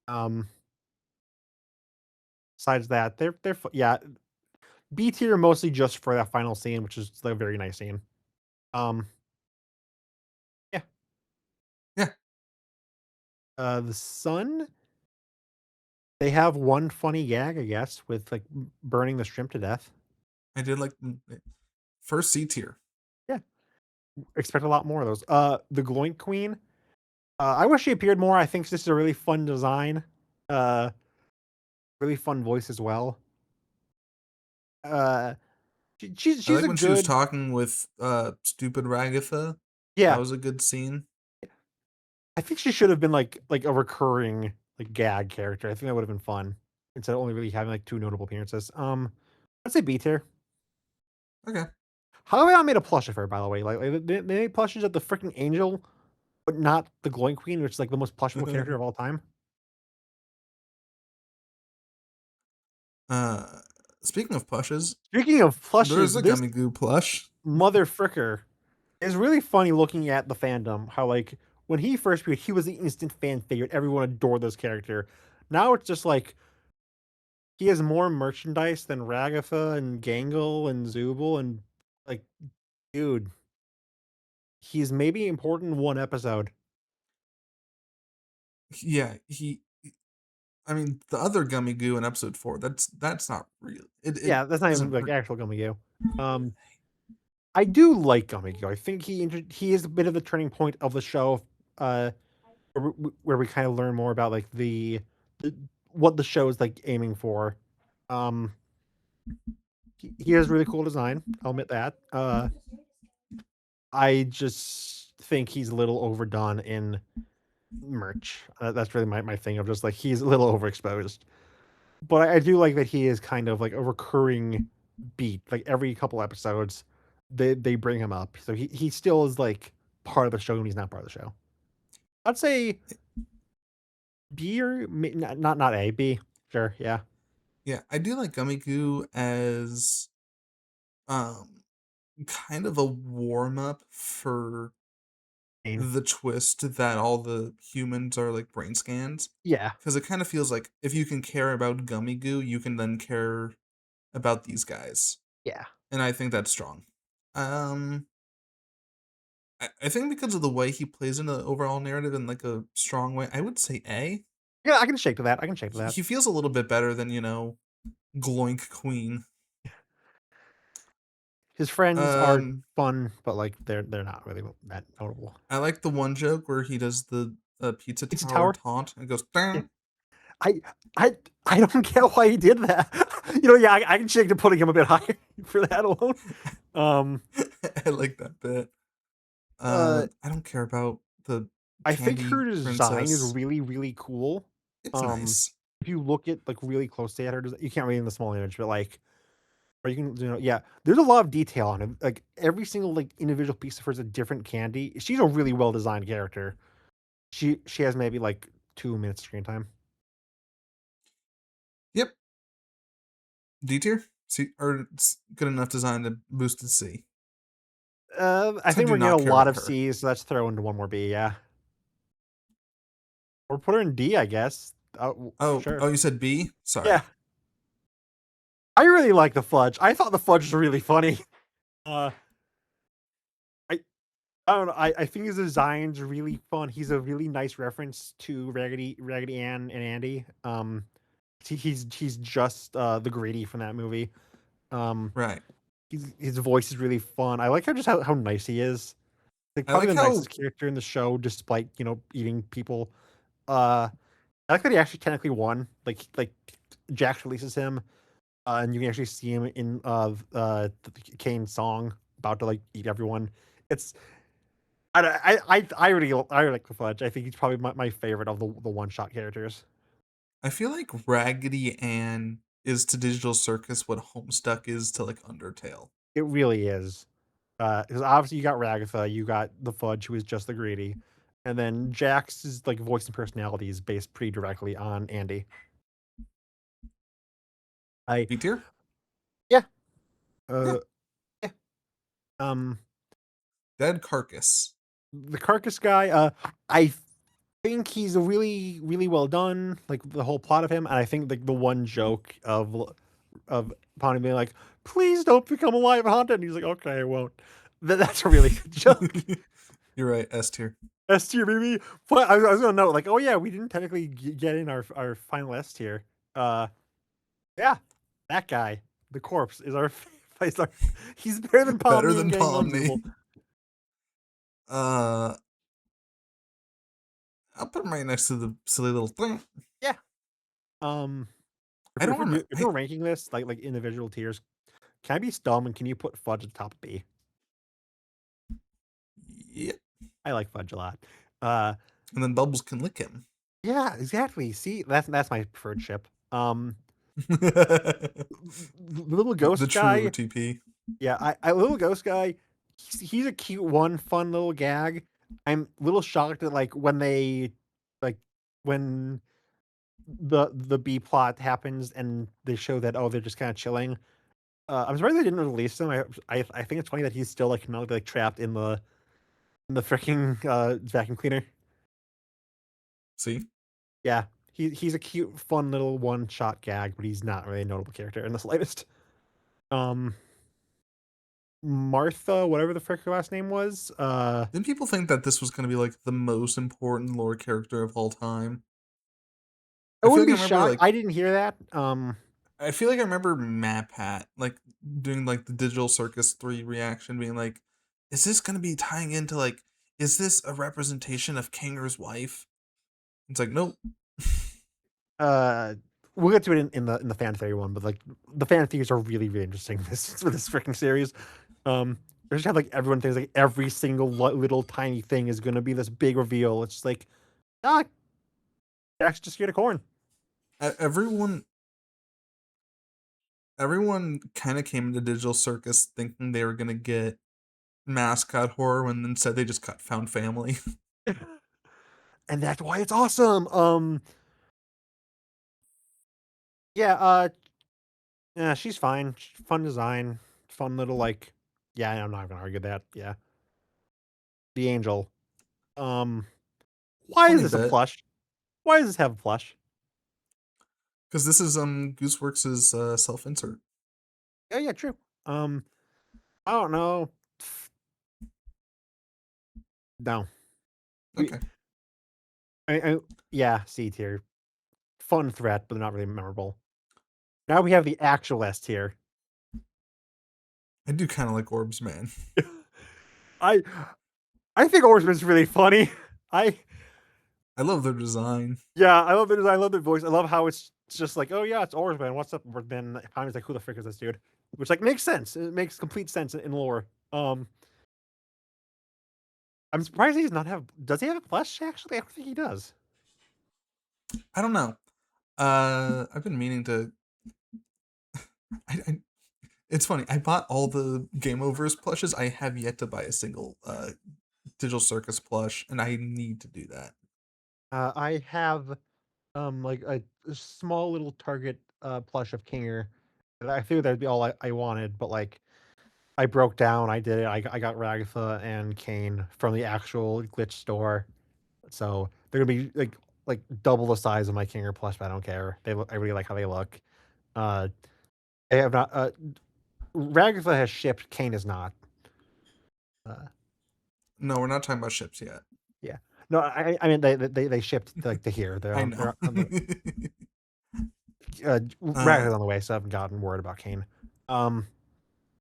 Speaker 2: Um, Besides that, yeah, B tier mostly just for that final scene, which is like, a very nice scene. Um, yeah.
Speaker 1: Yeah,
Speaker 2: The sun. They have one funny gag, I guess, with like burning the shrimp to death.
Speaker 1: I did like first C tier.
Speaker 2: Yeah, expect a lot more of those. The Gloink Queen. I wish she appeared more. I think this is a really fun design. Uh, really fun voice as well. Uh,
Speaker 1: I
Speaker 2: she's
Speaker 1: like
Speaker 2: a
Speaker 1: when she was
Speaker 2: good.
Speaker 1: talking with stupid Ragatha. That
Speaker 2: Yeah,
Speaker 1: was a good scene.
Speaker 2: I think she should have been like a recurring like gag character. I think that would have been fun instead of only really having like two notable appearances. I'd say B tier.
Speaker 1: Okay.
Speaker 2: How have I not made a plush of her, by the way? Like they made plushes of the freaking angel, but not the glowing queen, which is like the most plushable character of all time.
Speaker 1: uh, Speaking of plushes,
Speaker 2: Speaking of
Speaker 1: there's
Speaker 2: plushes,
Speaker 1: a
Speaker 2: this
Speaker 1: Gummy Goo plush.
Speaker 2: mother fricker is really funny looking at the fandom. How like when he first appeared, he was the instant fan favorite. Everyone adored this character. Now it's just like he has more merchandise than Ragatha and Gangle and Zubul and like, dude, he's maybe important in one episode.
Speaker 1: Yeah, I mean, the other Gummy Goo in episode 4. That's not real. It
Speaker 2: Yeah, that's not even
Speaker 1: isn't.
Speaker 2: like actual Gummigyo. Um, I do like Gummigyo. I think he is a bit of the turning point of the show. Uh, where we kind of learn more about like the what the show is like aiming for. Um, he has really cool design. I'll admit that. I just think he's a little overdone in merch. That's really my thing of just like he's a little overexposed. But I do like that he is kind of like a recurring beat. Like every couple episodes, they bring him up. So he still is like part of the show when he's not part of the show. I'd say B or not A, B. Sure, yeah.
Speaker 1: Yeah, I do like Gummy Goo as um kind of a warm up for
Speaker 2: Pain.
Speaker 1: the twist that all the humans are like brain scans.
Speaker 2: Yeah,
Speaker 1: Because it kind of feels like if you can care about Gummy Goo, you can then care about these guys.
Speaker 2: yeah.
Speaker 1: And I think that's strong. Um, I think because of the way he plays in the overall narrative in like a strong way, I would say A.
Speaker 2: Yeah, I can shake to that. I can shake to that.
Speaker 1: He feels a little bit better than, Gloink Queen.
Speaker 2: His friends are
Speaker 1: Um,
Speaker 2: fun, but like they're not really that notable.
Speaker 1: I like the one joke where he does the pizza
Speaker 2: Pizza
Speaker 1: tower
Speaker 2: Tower.
Speaker 1: taunt and goes,
Speaker 2: Yeah.
Speaker 1: "Dang."
Speaker 2: I I don't get why he did that. Yeah, I can shake to putting him a bit higher for that alone. Um,
Speaker 1: I like that bit.
Speaker 2: uh,
Speaker 1: I don't care about the
Speaker 2: I think
Speaker 1: candy
Speaker 2: her design is
Speaker 1: princess.
Speaker 2: really cool.
Speaker 1: It's
Speaker 2: Um,
Speaker 1: nice.
Speaker 2: if you look at like really closely at her, you can't read in the small image, but like, or you can, yeah, there's a lot of detail on it. Like every single like individual piece of her is a different candy. She's a really well designed character. She has maybe like 2 minutes screen time.
Speaker 1: Yep. D tier? C, or it's good enough design to boost to C.
Speaker 2: I
Speaker 1: 'Cause I
Speaker 2: think
Speaker 1: do
Speaker 2: we're gonna
Speaker 1: not
Speaker 2: get a
Speaker 1: care
Speaker 2: lot
Speaker 1: about
Speaker 2: of
Speaker 1: her.
Speaker 2: C's, so let's throw into one more B. Yeah, or put her in D, I guess.
Speaker 1: Oh,
Speaker 2: Sure.
Speaker 1: you said B?
Speaker 2: Yeah,
Speaker 1: Sorry.
Speaker 2: I really like the fudge. I thought the fudge was really funny. Uh, I I don't know. I think his design's really fun. He's a really nice reference to Raggedy Ann and Andy. He's just the greedy from that movie. Um,
Speaker 1: Right.
Speaker 2: his voice is really fun. I like how nice he is. Like
Speaker 1: I
Speaker 2: probably
Speaker 1: like
Speaker 2: the
Speaker 1: how
Speaker 2: nicest character in the show, despite eating people. Uh, I like that he actually technically won. Like Jax releases him, and you can actually see him in Kane's song about to like eat everyone. It's I really like the Fudge. I think he's probably my favorite of the one shot characters.
Speaker 1: I feel like Raggedy Ann is to Digital Circus what Homestuck is to like Undertale.
Speaker 2: It really is. Because obviously you got Ragatha, you got the Fudge, who is just the greedy, and then Jax's like voice and personality is based pretty directly on Andy. I
Speaker 1: B tier?
Speaker 2: Yeah.
Speaker 1: Yeah.
Speaker 2: Uh yeah. Um
Speaker 1: Dead Carcass.
Speaker 2: the Carcass guy, I think he's a really well done, like the whole plot of him, and I think like the one joke of Pawnee being like, "Please don't become alive and haunted," and he's like, "Okay, I won't." That's a really good joke.
Speaker 1: You're right, S tier.
Speaker 2: S tier, baby. But I was gonna note, like, oh yeah, we didn't technically get in our final S tier. Uh, yeah, that guy, the corpse, is our, is our he's better than
Speaker 1: Better
Speaker 2: Pomni and
Speaker 1: than
Speaker 2: Gang
Speaker 1: Pomni.
Speaker 2: Undoable.
Speaker 1: Uh, I'll put him right next to the silly little thing.
Speaker 2: Yeah. Um,
Speaker 1: I don't remember.
Speaker 2: if we're ranking this like individual tiers, can I be dumb and can you put Fudge at the top of B?
Speaker 1: Yeah.
Speaker 2: I like Fudge a lot. Uh,
Speaker 1: And then Bubbles can lick him.
Speaker 2: yeah, exactly. See, that's my preferred ship.
Speaker 1: The
Speaker 2: The little ghost
Speaker 1: true
Speaker 2: guy.
Speaker 1: OTP.
Speaker 2: Yeah, I little ghost guy. He's a cute one, fun little gag. I'm a little shocked that like like when the B plot happens and they show that they're just kind of chilling. I'm surprised they didn't release him. I think it's funny that he's still like not like trapped in the freaking vacuum cleaner.
Speaker 1: See?
Speaker 2: Yeah, he's a cute, fun little one shot gag, but he's not really a notable character in the slightest. Um, Martha, whatever the frick her last name was.
Speaker 1: Didn't people think that this was going to be like the most important lore character of all time?
Speaker 2: I
Speaker 1: I feel
Speaker 2: wouldn't
Speaker 1: like I
Speaker 2: be
Speaker 1: remember
Speaker 2: shocked.
Speaker 1: like
Speaker 2: I didn't hear that.
Speaker 1: I feel like I remember MatPat like doing like the Digital Circus 3 reaction being like, is this gonna be tying into like is this a representation of Kangaroo's wife? It's like, nope.
Speaker 2: uh, we'll get to it in the fan theory one, but like the fan theories are really interesting this for this freaking series. They just have like everyone thinks like every single little tiny thing is gonna be this big reveal. It's just like, ah, Jack's just scared of corn.
Speaker 1: Everyone kind of came into Digital Circus thinking they were gonna get mascot horror when instead they just got found family.
Speaker 2: And that's why it's awesome. Yeah, yeah, she's fine. Fun design, fun little like, yeah, I'm not gonna argue that. Yeah, the angel. Um, why is
Speaker 1: Funny
Speaker 2: this a
Speaker 1: bit.
Speaker 2: plush? Why does this have a plush?
Speaker 1: Because this is Gooseworks' self insert.
Speaker 2: Yeah, yeah, true. Um, I don't know. No, we,
Speaker 1: Okay.
Speaker 2: I yeah, C tier. Fun threat, but not really memorable. Now we have the actual S tier.
Speaker 1: I do kind of like Orbs, man.
Speaker 2: I I think Oarsman's really funny. I
Speaker 1: I love their design.
Speaker 2: Yeah, I love the design, I love the voice. I love how it's just like, oh yeah, it's Oarsman. What's up, Oarsman? Tommy's like, who the frick is this dude? Which like makes sense. It makes complete sense in lore. I'm surprised he does not have. Does he have a plush? Actually, I don't think he does.
Speaker 1: I don't know. I've been meaning to. I it's funny. I bought all the Game Overs plushes. I have yet to buy a single Digital Circus plush, and I need to do that.
Speaker 2: I have like a small little Target plush of Kinger. And I figured that'd be all I wanted, but like I broke down. I did it. I got Ragatha and Kane from the actual glitch store, so they're gonna be like double the size of my Kinger plush. But I don't care. I really like how they look. Uh, I have not. Ragatha has shipped, Kane is not. Uh,
Speaker 1: No, we're not talking about ships yet.
Speaker 2: yeah. No, I mean they shipped like to here.
Speaker 1: I know.
Speaker 2: They're on the
Speaker 1: uh,
Speaker 2: Ragatha's on the way, so I haven't gotten word about Kane. Um,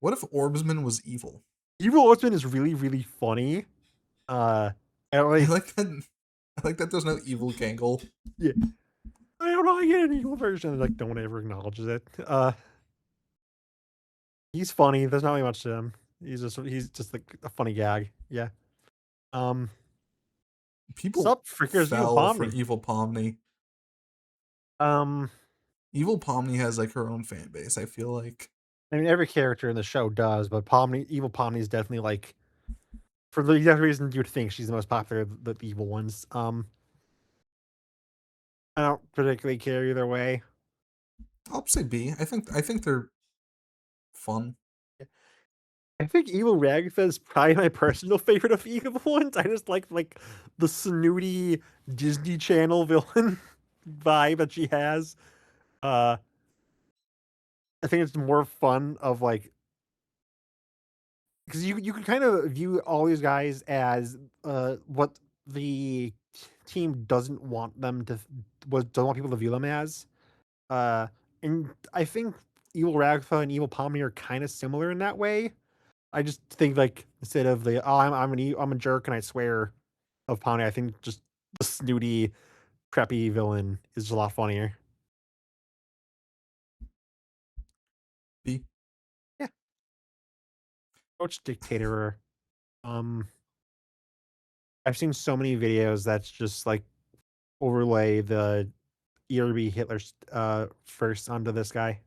Speaker 1: what if Orbsman was evil?
Speaker 2: Evil Oathman is really funny. I don't
Speaker 1: I
Speaker 2: really,
Speaker 1: like that. I like that. There's no evil Gangle.
Speaker 2: yeah. I don't know. I get an evil version. Like, no one ever acknowledges it. He's funny. There's not really much to him. He's just like a funny gag. Yeah. Um,
Speaker 1: People
Speaker 2: Sup, freakers, Evil
Speaker 1: fell for
Speaker 2: Pomni.
Speaker 1: Evil Pomni.
Speaker 2: Um,
Speaker 1: Evil Pomni has like her own fan base. I feel like.
Speaker 2: I mean, every character in the show does, but Evil Pomni is definitely like, for the exact reason you'd think she's the most popular, the evil ones. I don't particularly care either way.
Speaker 1: I'll say B. I think they're fun.
Speaker 2: I think Evil Ragatha is probably my personal favorite of the evil ones. I just like the snooty Disney Channel villain vibe that she has. Uh, I think it's more fun of like, because you can kind of view all these guys as what the team doesn't want them to don't want people to view them as. Uh, and I think Evil Ragatha and Evil Pomni are kind of similar in that way. I just think like instead of the I'm a jerk and I swear of Pomni, I think just the snooty preppy villain is just a lot funnier.
Speaker 1: B.
Speaker 2: Yeah, Coach Dictator. Um, I've seen so many videos that's just like overlay the ERB Hitler's first onto this guy.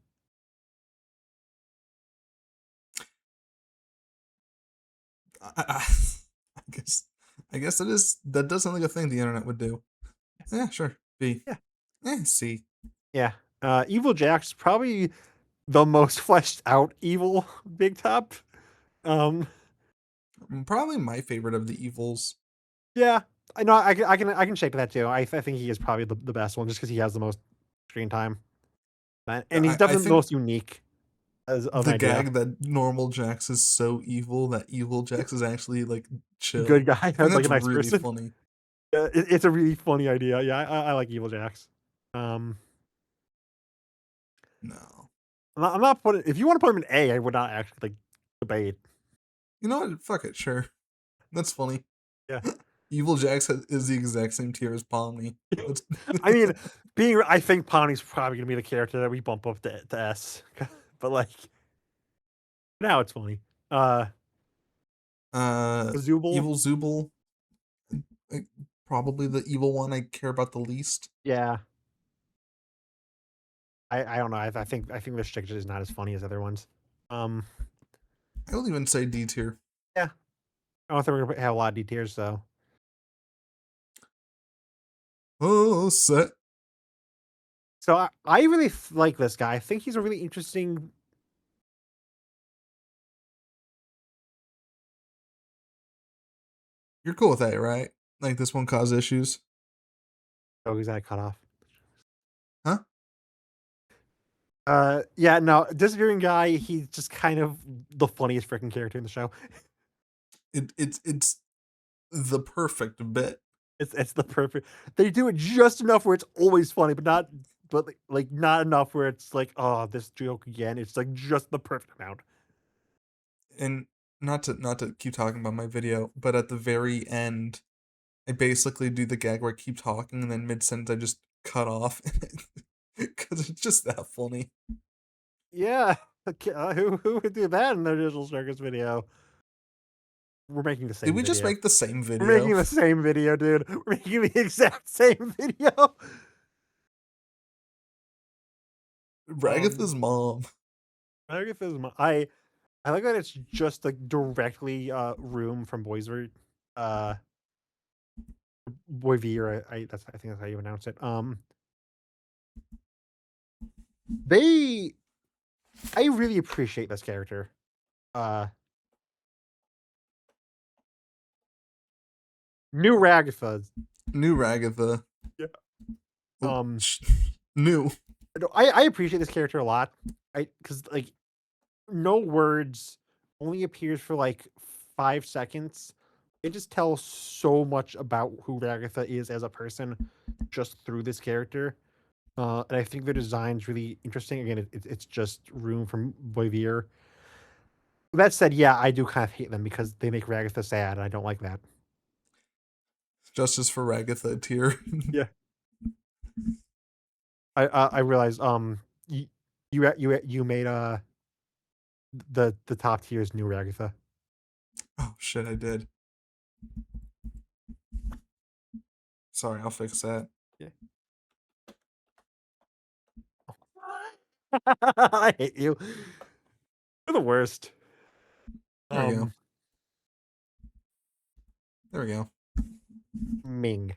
Speaker 1: I, I guess. I guess that does sound like a thing the internet would do. Yeah, sure. B.
Speaker 2: Yeah,
Speaker 1: C.
Speaker 2: yeah. Evil Jack's probably the most fleshed out evil Big Top. Um,
Speaker 1: Probably my favorite of the evils.
Speaker 2: yeah, I know. I can shake that too. I think he is probably the best one just because he has the most screen time, and he's
Speaker 1: I
Speaker 2: definitely the
Speaker 1: think
Speaker 2: most unique as of an
Speaker 1: the
Speaker 2: idea.
Speaker 1: gag that normal Jax is so evil that evil Jax is actually like
Speaker 2: Good
Speaker 1: chill.
Speaker 2: guy,
Speaker 1: I think
Speaker 2: like
Speaker 1: that's
Speaker 2: a nice
Speaker 1: really
Speaker 2: person.
Speaker 1: funny.
Speaker 2: It's a really funny idea. Yeah, I like Evil Jacks. Um,
Speaker 1: No.
Speaker 2: I'm not putting. If you want to put him in A, I would not actually like debate.
Speaker 1: You know what? Fuck it, sure. That's funny.
Speaker 2: Yeah,
Speaker 1: Evil Jax is the exact same tier as Pomni. That's
Speaker 2: I mean, I think Pawnee's probably gonna be the character that we bump up to S, but like now it's funny. Uh,
Speaker 1: uh
Speaker 2: Zubul,
Speaker 1: Evil Zubul, like, probably the evil one I care about the least.
Speaker 2: yeah. I don't know. I think this chick is not as funny as other ones. Um,
Speaker 1: I'll even say D tier.
Speaker 2: yeah. I don't think we're gonna have a lot of D tiers, so
Speaker 1: Oh, set.
Speaker 2: I really like this guy. I think he's a really interesting.
Speaker 1: You're cool with that, right? Like this one caused issues.
Speaker 2: Oh, he's got cut off.
Speaker 1: Huh?
Speaker 2: Yeah, no, disappearing guy. He's just kind of the funniest freaking character in the show.
Speaker 1: It's the perfect bit.
Speaker 2: It's the perfect. They do it just enough where it's always funny, but not like not enough where it's like, oh, this joke again. It's like just the perfect amount.
Speaker 1: And not to keep talking about my video, but at the very end, I basically do the gag where I keep talking and then mid sentence I just cut off because it's just that funny.
Speaker 2: Yeah, okay, who would do that in their digital circus video? We're making the
Speaker 1: Did
Speaker 2: same
Speaker 1: we just
Speaker 2: video.
Speaker 1: make the same
Speaker 2: We're
Speaker 1: video?
Speaker 2: making the same video, dude. We're making the exact same video.
Speaker 1: Ragatha's
Speaker 2: Um,
Speaker 1: mom.
Speaker 2: I think if I like that it's just like directly room from Boisvert. Uh Boyvere, I think that's how you announce it. They I really appreciate this character. Uh New Ragatha.
Speaker 1: New Ragatha.
Speaker 2: Yeah.
Speaker 1: Oh,
Speaker 2: Um
Speaker 1: new.
Speaker 2: no, I appreciate this character a lot. I because like no words, only appears for like 5 seconds. It just tells so much about who Ragatha is as a person just through this character. And I think the design's really interesting. Again, it's just room from Boivier. That said, yeah, I do kind of hate them because they make Ragatha sad, and I don't like that.
Speaker 1: Justice for Ragatha tier.
Speaker 2: Yeah. I realized you you made the top tier is new Ragatha.
Speaker 1: Oh shit, I did. Sorry, I'll fix that.
Speaker 2: Yeah. I hate you. You're the worst.
Speaker 1: There we go.
Speaker 2: Um,
Speaker 1: There we go.
Speaker 2: Ming.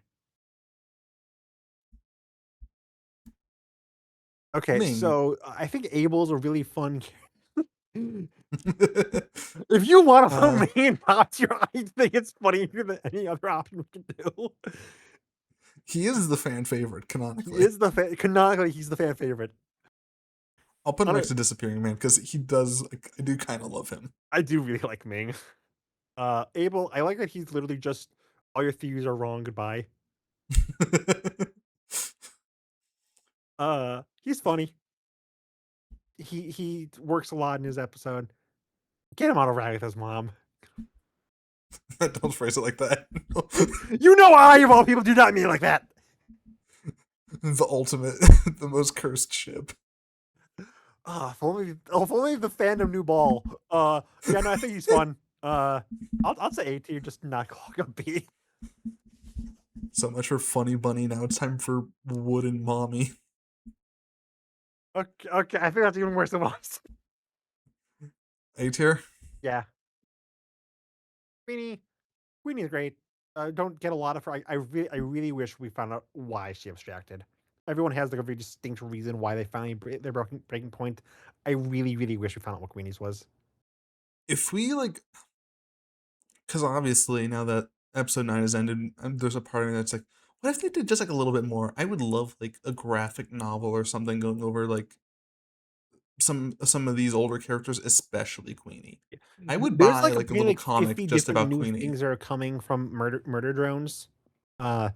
Speaker 2: Okay,
Speaker 1: Ming.
Speaker 2: so I think Abel's a really fun. If you want to
Speaker 1: uh,
Speaker 2: put me in top tier, I think it's funnier than any other option we can do.
Speaker 1: he is the fan favorite
Speaker 2: He
Speaker 1: canonically.
Speaker 2: is the fan. Canonically, he's the fan favorite.
Speaker 1: I'll put him
Speaker 2: On
Speaker 1: next
Speaker 2: it,
Speaker 1: to Disappearing Man because he does. Like, I do kind of love him.
Speaker 2: I do really like Ming. Abel, I like that he's literally just all your theories are wrong. Goodbye. He's funny. He works a lot in his episode. Get him out of Ragatha's mom.
Speaker 1: Don't phrase it like that.
Speaker 2: You know I of all people do not mean it like that.
Speaker 1: The ultimate, the most cursed ship.
Speaker 2: If only the fandom knew ball. Yeah, no, I think he's fun. I'll say A tier, just not call him B.
Speaker 1: So much for Funny Bunny. Now it's time for Wooden Mommy.
Speaker 2: Okay, I think that's even worse than what I was.
Speaker 1: A tier.
Speaker 2: Yeah, Queenie, Queenie's great. Don't get a lot of her. I really wish we found out why she abstracted. Everyone has like a very distinct reason why they finally their breaking point. I really wish we found out what Queenie's was.
Speaker 1: If we like, because obviously now that episode 9 has ended, there's a part of me that's like, what if they did just like a little bit more? I would love like a graphic novel or something going over like some of these older characters, especially Queenie. I would
Speaker 2: There's
Speaker 1: buy
Speaker 2: like
Speaker 1: like a
Speaker 2: apparently
Speaker 1: little
Speaker 2: like
Speaker 1: comic
Speaker 2: 50
Speaker 1: just
Speaker 2: different
Speaker 1: about
Speaker 2: new
Speaker 1: Queenie.
Speaker 2: things that are coming from murder drones. Uh,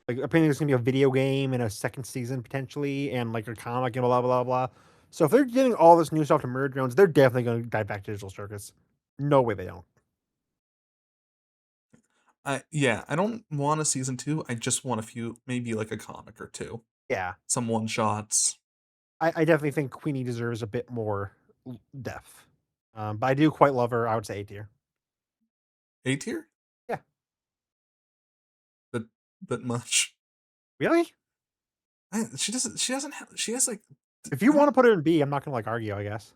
Speaker 2: like apparently there's gonna be a video game and a second season potentially, and like a comic and blah blah blah. So if they're getting all this new stuff to murder drones, they're definitely gonna dive back to digital circus. No way they don't.
Speaker 1: I don't want a season 2. I just want a few, maybe like a comic or two,
Speaker 2: Yeah,
Speaker 1: some one shots.
Speaker 2: I definitely think Queenie deserves a bit more depth. But I do quite love her. I would say A tier.
Speaker 1: A tier,
Speaker 2: Yeah,
Speaker 1: but much.
Speaker 2: really?
Speaker 1: She doesn't have. She has like.
Speaker 2: If you
Speaker 1: I
Speaker 2: want to
Speaker 1: don't.
Speaker 2: put her in B, I'm not gonna like argue. I guess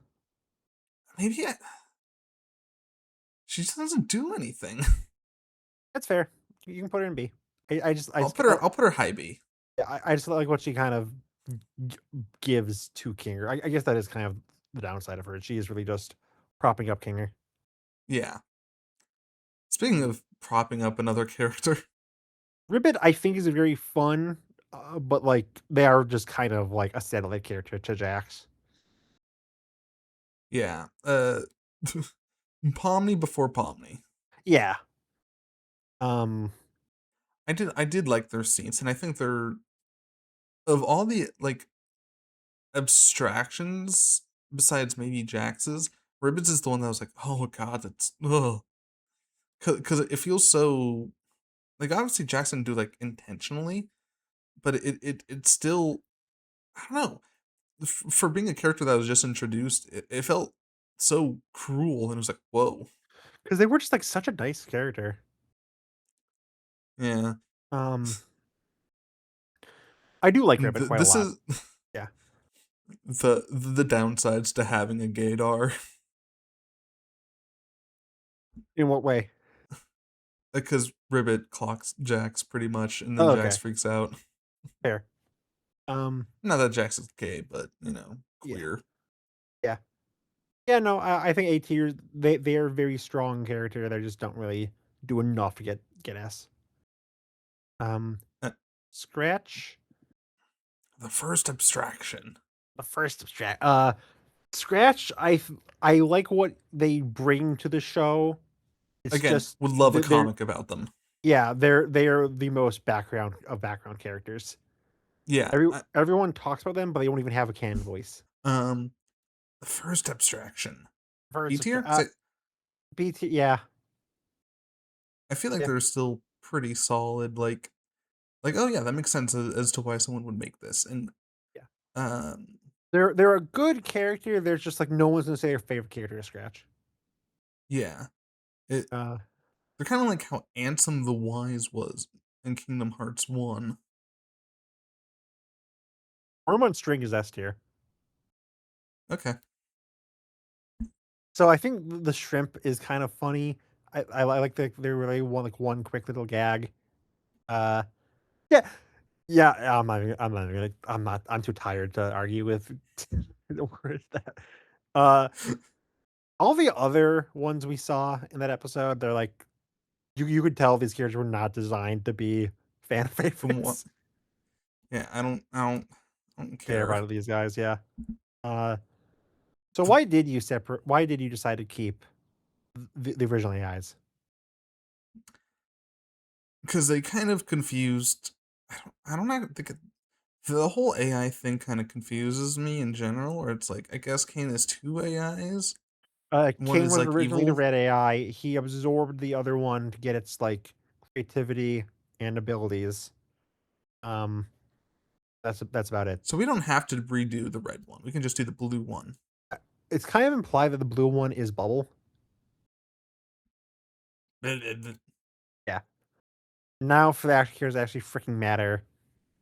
Speaker 1: Maybe she just doesn't do anything.
Speaker 2: that's fair. You can put her in B. I
Speaker 1: I'll
Speaker 2: just
Speaker 1: put her. I'll put her high B.
Speaker 2: yeah, I just like what she kind of gives to Kinger. I guess that is kind of the downside of her. She is really just propping up Kinger.
Speaker 1: Yeah. Speaking of propping up another character,
Speaker 2: Ribbit, I think, is a very fun, but like they are just kind of like a satellite character to Jax.
Speaker 1: yeah. Pomni before Pomni.
Speaker 2: Yeah. Um.
Speaker 1: I did like their scenes, and I think they're of all the like abstractions besides maybe Jax's. Ribbons is the one that was like, oh god, that's ugh, because it feels so like obviously Jackson do like intentionally, but it still I don't know for being a character that was just introduced, it felt so cruel and it was like whoa,
Speaker 2: Because they were just like such a nice character.
Speaker 1: yeah.
Speaker 2: Um. I do like Ribbit quite a
Speaker 1: This
Speaker 2: lot.
Speaker 1: is
Speaker 2: Yeah.
Speaker 1: the downsides to having a gaydar
Speaker 2: In what way?
Speaker 1: because Ribbit clocks Jax pretty much, and then
Speaker 2: Oh,
Speaker 1: Jax
Speaker 2: okay.
Speaker 1: freaks out.
Speaker 2: Fair. Um.
Speaker 1: Not that Jax is gay, but
Speaker 2: Yeah.
Speaker 1: queer.
Speaker 2: Yeah. Yeah. No, I think A tier. They are very strong character. They just don't really do enough to get S. Um.
Speaker 1: Uh,
Speaker 2: Scratch.
Speaker 1: the first abstraction.
Speaker 2: The first abstract. Scratch, I like what they bring to the show. It's
Speaker 1: Again,
Speaker 2: just
Speaker 1: would love a
Speaker 2: they're
Speaker 1: comic about them.
Speaker 2: yeah, they're the most background characters.
Speaker 1: Yeah.
Speaker 2: Everyone talks about them, but they don't even have a canon voice.
Speaker 1: Um, the first abstraction, B
Speaker 2: First,
Speaker 1: tier, because
Speaker 2: BT, yeah,
Speaker 1: I feel like
Speaker 2: yeah,
Speaker 1: they're still pretty solid. Like oh yeah, that makes sense as to why someone would make this. And
Speaker 2: yeah.
Speaker 1: um,
Speaker 2: They're a good character. There's just like no one's gonna say their favorite character is Scratch.
Speaker 1: yeah, it
Speaker 2: Uh,
Speaker 1: they're kind of like how Ansem the Wise was in Kingdom Hearts 1.
Speaker 2: Worm on String is S tier.
Speaker 1: Okay.
Speaker 2: So I think the shrimp is kind of funny. I like they really want like one quick little gag. Uh, yeah, yeah. I'm too tired to argue with the words that. Uh, all the other ones we saw in that episode, they're like you could tell these characters were not designed to be fan
Speaker 1: From what?
Speaker 2: favorites.
Speaker 1: Yeah, I don't
Speaker 2: Care
Speaker 1: care.
Speaker 2: about these guys, yeah. Uh, so why did you separate? Why did you decide to keep the original AIs?
Speaker 1: Because they kind of confused. I don't know. The whole AI thing kind of confuses me in general. Where it's like, I guess Kane has two AIs. One
Speaker 2: Kane
Speaker 1: is
Speaker 2: was
Speaker 1: like
Speaker 2: originally the
Speaker 1: evil,
Speaker 2: red AI. He absorbed the other one to get its like creativity and abilities. Um, that's about it.
Speaker 1: so we don't have to redo the red one. We can just do the blue one.
Speaker 2: It's kind of implied that the blue one is Bubble. Yeah. Now for the actors actually freaking matter.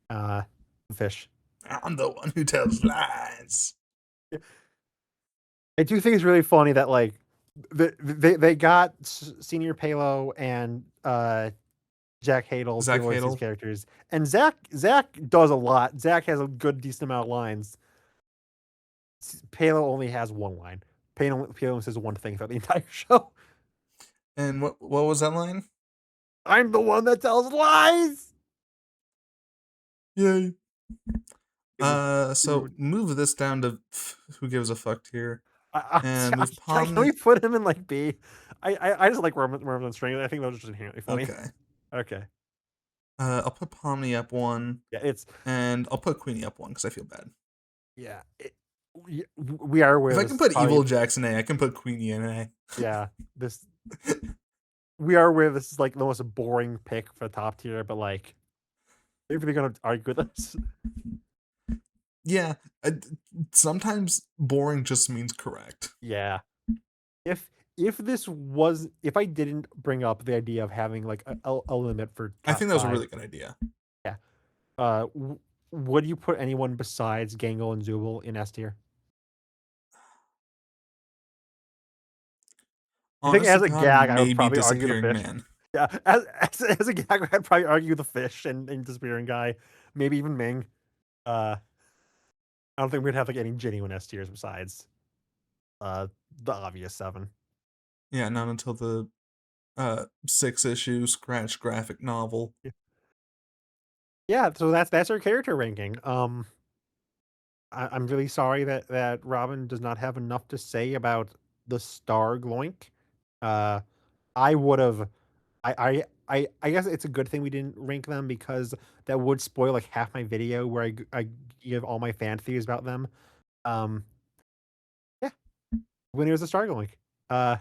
Speaker 2: Uh, fish.
Speaker 1: I'm the one who tells lies.
Speaker 2: I do think it's really funny that like they got Senior Palo and Jack Hadel to
Speaker 1: Zach
Speaker 2: voice these
Speaker 1: Hadel.
Speaker 2: characters, and Zach does a lot. Zach has a good decent amount of lines. Palo only has one line. Palo only says one thing throughout the entire show.
Speaker 1: And what was that line?
Speaker 2: I'm the one that tells lies.
Speaker 1: Yay.
Speaker 2: It would, it
Speaker 1: So
Speaker 2: would,
Speaker 1: move this down to who gives a fuck tier, and move
Speaker 2: can we
Speaker 1: Pomni.
Speaker 2: put him in like B? I just like worms on string. I think those are just inherently funny.
Speaker 1: Okay.
Speaker 2: Okay.
Speaker 1: I'll put Pomni up one,
Speaker 2: Yeah, it's
Speaker 1: and I'll put Queenie up one because I feel bad.
Speaker 2: yeah. We are aware
Speaker 1: If I
Speaker 2: this
Speaker 1: can
Speaker 2: is
Speaker 1: put
Speaker 2: probably
Speaker 1: Evil Jackson A, I can put Queenie in A.
Speaker 2: yeah. This we are aware this is like the most boring pick for the top tier, but like if they're gonna argue with us,
Speaker 1: Yeah, I, sometimes boring just means correct.
Speaker 2: yeah. If if I didn't bring up the idea of having like a limit for
Speaker 1: I
Speaker 2: top
Speaker 1: think that was a
Speaker 2: five,
Speaker 1: really good idea.
Speaker 2: yeah. Would you put anyone besides Gangle and Zubul in S tier? I think
Speaker 1: Honest to
Speaker 2: as a
Speaker 1: God,
Speaker 2: gag, I would
Speaker 1: maybe
Speaker 2: probably argue the
Speaker 1: Disappearing
Speaker 2: fish.
Speaker 1: Man.
Speaker 2: Yeah, as a gag, I'd probably argue the fish and disappearing guy, maybe even Ming. Uh, I don't think we'd have like any genuine S tiers besides uh the obvious seven.
Speaker 1: Yeah, not until the 6 issue scratch graphic novel.
Speaker 2: Yeah, so that's our character ranking. I'm really sorry that Robin does not have enough to say about the Star Gloink. Uh, I would have. I guess it's a good thing we didn't rank them because that would spoil like half my video where I give all my fan theories about them. Um, yeah, winner is the Star Gloink. Uh,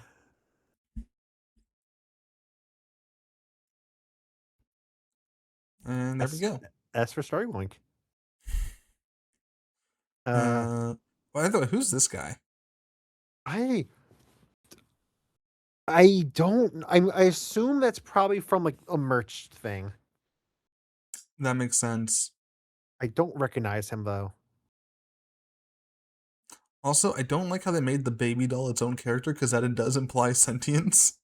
Speaker 1: And there we
Speaker 2: S
Speaker 1: go.
Speaker 2: S for Star Gloink. Uh,
Speaker 1: Uh, well, I thought, who's this guy?
Speaker 2: I I don't. I assume that's probably from like a merch thing.
Speaker 1: That makes sense.
Speaker 2: I don't recognize him though.
Speaker 1: Also, I don't like how they made the baby doll its own character because that it does imply sentience.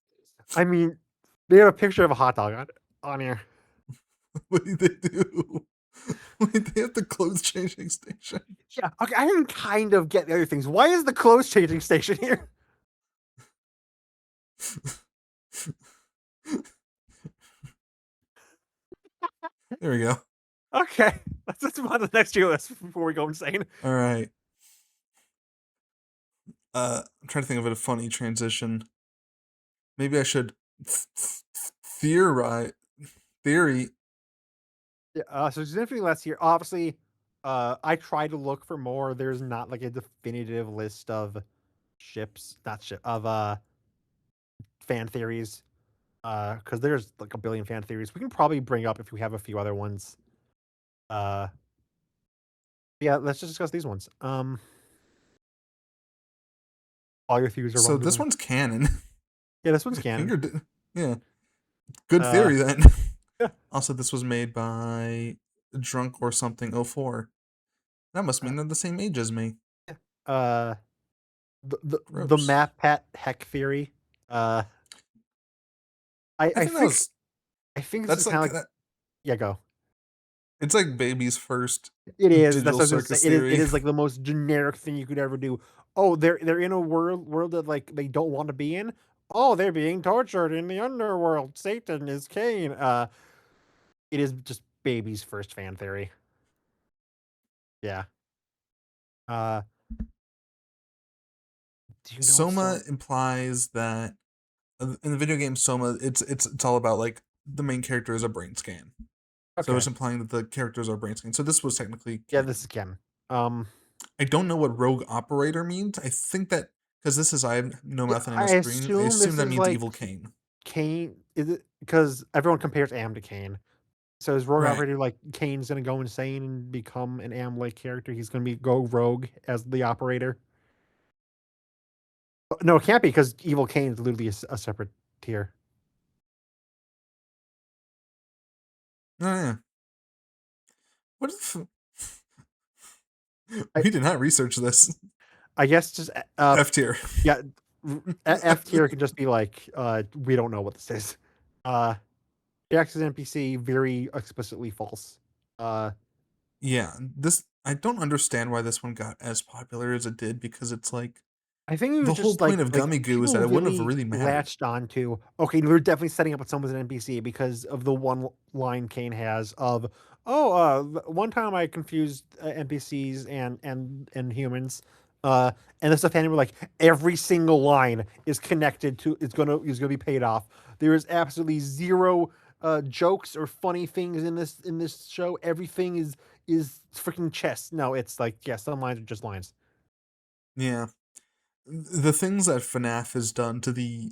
Speaker 2: I mean, they have a picture of a hot dog on here.
Speaker 1: What do they do? Wait, they have the clothes changing station.
Speaker 2: Yeah, okay, I can kind of get the other things. Why is the clothes changing station here?
Speaker 1: There we go.
Speaker 2: Okay, let's move on to the next tier list before we go insane.
Speaker 1: All right. I'm trying to think of a funny transition. Maybe I should theorize theory.
Speaker 2: Yeah, so significantly less here. Obviously, I tried to look for more. There's not like a definitive list of ships, not ship of fan theories. Because there's like a billion fan theories. We can probably bring up if we have a few other ones. Uh, yeah, let's just discuss these ones. All your theories are
Speaker 1: So
Speaker 2: wrong.
Speaker 1: this one's canon.
Speaker 2: Yeah, this one's canon.
Speaker 1: Yeah, good
Speaker 2: Uh,
Speaker 1: theory then.
Speaker 2: yeah,
Speaker 1: Also, this was made by Drunk or Something '04. That must
Speaker 2: uh,
Speaker 1: mean they're the same age as me.
Speaker 2: yeah. The
Speaker 1: Gross.
Speaker 2: map pat heck theory. Uh, I
Speaker 1: I
Speaker 2: I
Speaker 1: think that
Speaker 2: think
Speaker 1: was
Speaker 2: I think this is
Speaker 1: that's
Speaker 2: kind
Speaker 1: like
Speaker 2: of like
Speaker 1: that.
Speaker 2: yeah, go.
Speaker 1: It's like baby's first
Speaker 2: It is. That's
Speaker 1: digital
Speaker 2: what I was gonna say.
Speaker 1: circus
Speaker 2: It
Speaker 1: theory.
Speaker 2: is like the most generic thing you could ever do. Oh, they're in a world that like they don't want to be in. Oh, they're being tortured in the underworld. Satan is Cain. It is just baby's first fan theory. Yeah. Uh, do you know what
Speaker 1: Soma
Speaker 2: so?
Speaker 1: implies that in the video game Soma, it's all about like the main character is a brain scan. So
Speaker 2: Okay.
Speaker 1: it's implying that the characters are brain scans. So this was technically
Speaker 2: Yeah, this
Speaker 1: canon.
Speaker 2: is Ken. Um,
Speaker 1: I don't know what rogue operator means. I think that because this is I have no
Speaker 2: yeah,
Speaker 1: nothing on the
Speaker 2: I
Speaker 1: screen. I
Speaker 2: assume
Speaker 1: assume
Speaker 2: this
Speaker 1: that
Speaker 2: is
Speaker 1: means
Speaker 2: like
Speaker 1: evil Kane.
Speaker 2: Cain. Is it because everyone compares Am to Cain? So is Rogue
Speaker 1: Right.
Speaker 2: Operator like Kane's gonna go insane and become an Am-like character? He's gonna be go rogue as the operator. No, it can't be because Evil Kane is literally a separate tier.
Speaker 1: Oh yeah. What if
Speaker 2: I
Speaker 1: we did not research this?
Speaker 2: I guess just
Speaker 1: F tier.
Speaker 2: yeah, F tier can just be like we don't know what this is. Uh, Jax is NPC very explicitly false. Uh,
Speaker 1: Yeah. This I don't understand why this one got as popular as it did because it's like
Speaker 2: I think it was
Speaker 1: the whole
Speaker 2: just
Speaker 1: point of
Speaker 2: like
Speaker 1: Gummy Goo is that
Speaker 2: people
Speaker 1: it wouldn't have
Speaker 2: really
Speaker 1: really mattered.
Speaker 2: latched onto okay, we're definitely setting up with someone's an NPC because of the one line Kane has of oh one time I confused NPCs and humans and this fan were like every single line is connected to is gonna be paid off. There is absolutely zero jokes or funny things in this show. Everything is freaking chess. No, it's like yeah, some lines are just lines.
Speaker 1: Yeah. The things that FNAF has done to the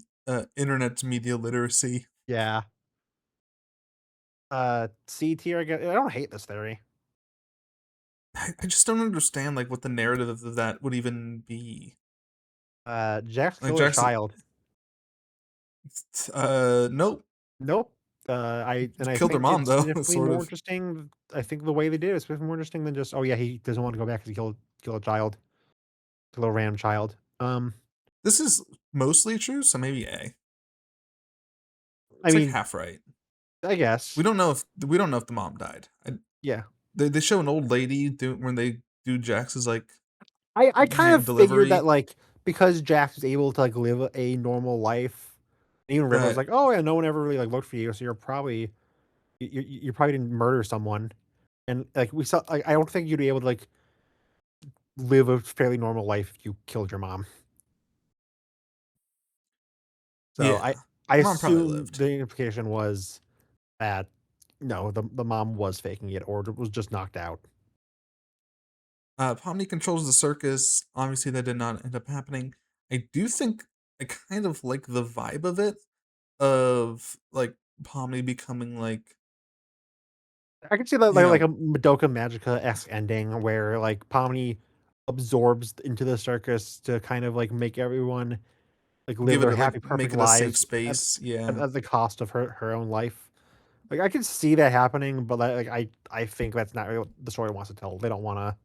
Speaker 1: internet's media literacy.
Speaker 2: Yeah. C tier. I don't hate this theory.
Speaker 1: I just don't understand like what the narrative of that would even be.
Speaker 2: Jax
Speaker 1: Like
Speaker 2: killed a
Speaker 1: Jackson,
Speaker 2: child.
Speaker 1: nope,
Speaker 2: Nope. I
Speaker 1: killed her
Speaker 2: think
Speaker 1: mom
Speaker 2: it's
Speaker 1: though,
Speaker 2: significantly
Speaker 1: sort
Speaker 2: more
Speaker 1: of.
Speaker 2: interesting. I think the way they did it is significantly more interesting than just oh yeah he doesn't want to go back because he killed a child, a little random child.
Speaker 1: This is mostly true, so maybe A.
Speaker 2: I
Speaker 1: It's like
Speaker 2: mean
Speaker 1: half right.
Speaker 2: I guess
Speaker 1: We don't know if the mom died.
Speaker 2: yeah.
Speaker 1: They show an old lady when they do Jax's like
Speaker 2: I kind of figured that
Speaker 1: delivery.
Speaker 2: like because Jax was able to like live a normal life, even River was
Speaker 1: Right.
Speaker 2: like oh yeah no one ever really like looked for you so you're probably you probably didn't murder someone and like we saw like I don't think you'd be able to like live a fairly normal life if you killed your mom. So
Speaker 1: Yeah.
Speaker 2: I
Speaker 1: Her mom probably
Speaker 2: assume
Speaker 1: lived.
Speaker 2: the implication was that no, the mom was faking it or was just knocked out.
Speaker 1: Pomni controls the circus. Obviously, that did not end up happening. I do think I kind of like the vibe of it, of like Pomni becoming like
Speaker 2: I can see that
Speaker 1: you
Speaker 2: like
Speaker 1: know
Speaker 2: a Madoka Magica esque ending where like Pomni absorbs into the circus to kind of like make everyone like live
Speaker 1: give it
Speaker 2: their
Speaker 1: a, like
Speaker 2: happy
Speaker 1: make
Speaker 2: perfect
Speaker 1: it a safe
Speaker 2: lives
Speaker 1: space. Yeah,
Speaker 2: at the cost of her own life. Like I could see that happening, but like I think that's not really what the story wants to tell. They don't want to.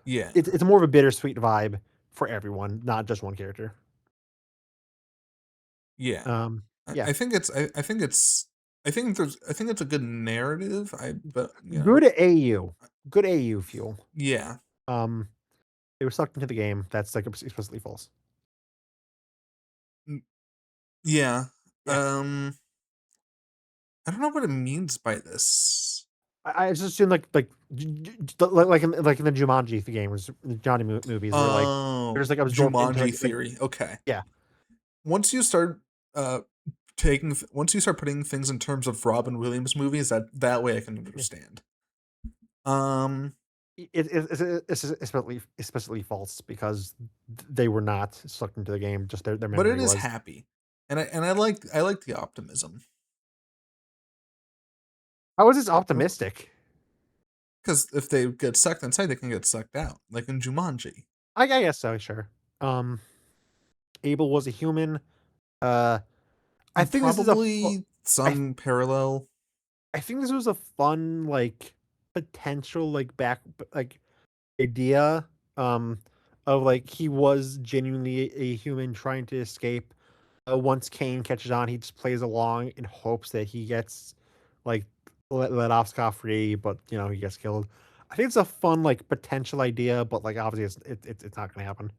Speaker 1: yeah,
Speaker 2: It's more of a bittersweet vibe for everyone, not just one character.
Speaker 1: yeah.
Speaker 2: Yeah.
Speaker 1: I think it's I think it's I think it's a good narrative. But you know
Speaker 2: Good AU. Good AU fuel.
Speaker 1: yeah
Speaker 2: Um, they were sucked into the game. That's like explicitly false.
Speaker 1: Mm, yeah.
Speaker 2: Yeah.
Speaker 1: I don't know what it means by this.
Speaker 2: I just assume like in the Jumanji games, the Johnny movies, where like they're
Speaker 1: Oh,
Speaker 2: just like absorbed into
Speaker 1: Jumanji theory. Okay.
Speaker 2: yeah.
Speaker 1: Once you start uh once you start putting things in terms of Robin Williams movies, that way I can
Speaker 2: Yeah.
Speaker 1: understand. Um,
Speaker 2: It's especially false because they were not sucked into the game. Just their
Speaker 1: but it
Speaker 2: memory
Speaker 1: is
Speaker 2: was.
Speaker 1: happy, and I like the optimism
Speaker 2: How is this optimistic?
Speaker 1: because if they get sucked inside, they can get sucked out, like in Jumanji,
Speaker 2: I guess so. Sure. Um, Abel was a human. Uh, I
Speaker 1: and
Speaker 2: think this is a.
Speaker 1: probably
Speaker 2: I
Speaker 1: some parallel.
Speaker 2: I think this was a fun like potential like idea um of like he was genuinely a human trying to escape. Once Kane catches on, he just plays along in hopes that he gets like let off scot free, but he gets killed. I think it's a fun like potential idea, but like obviously it's not gonna happen.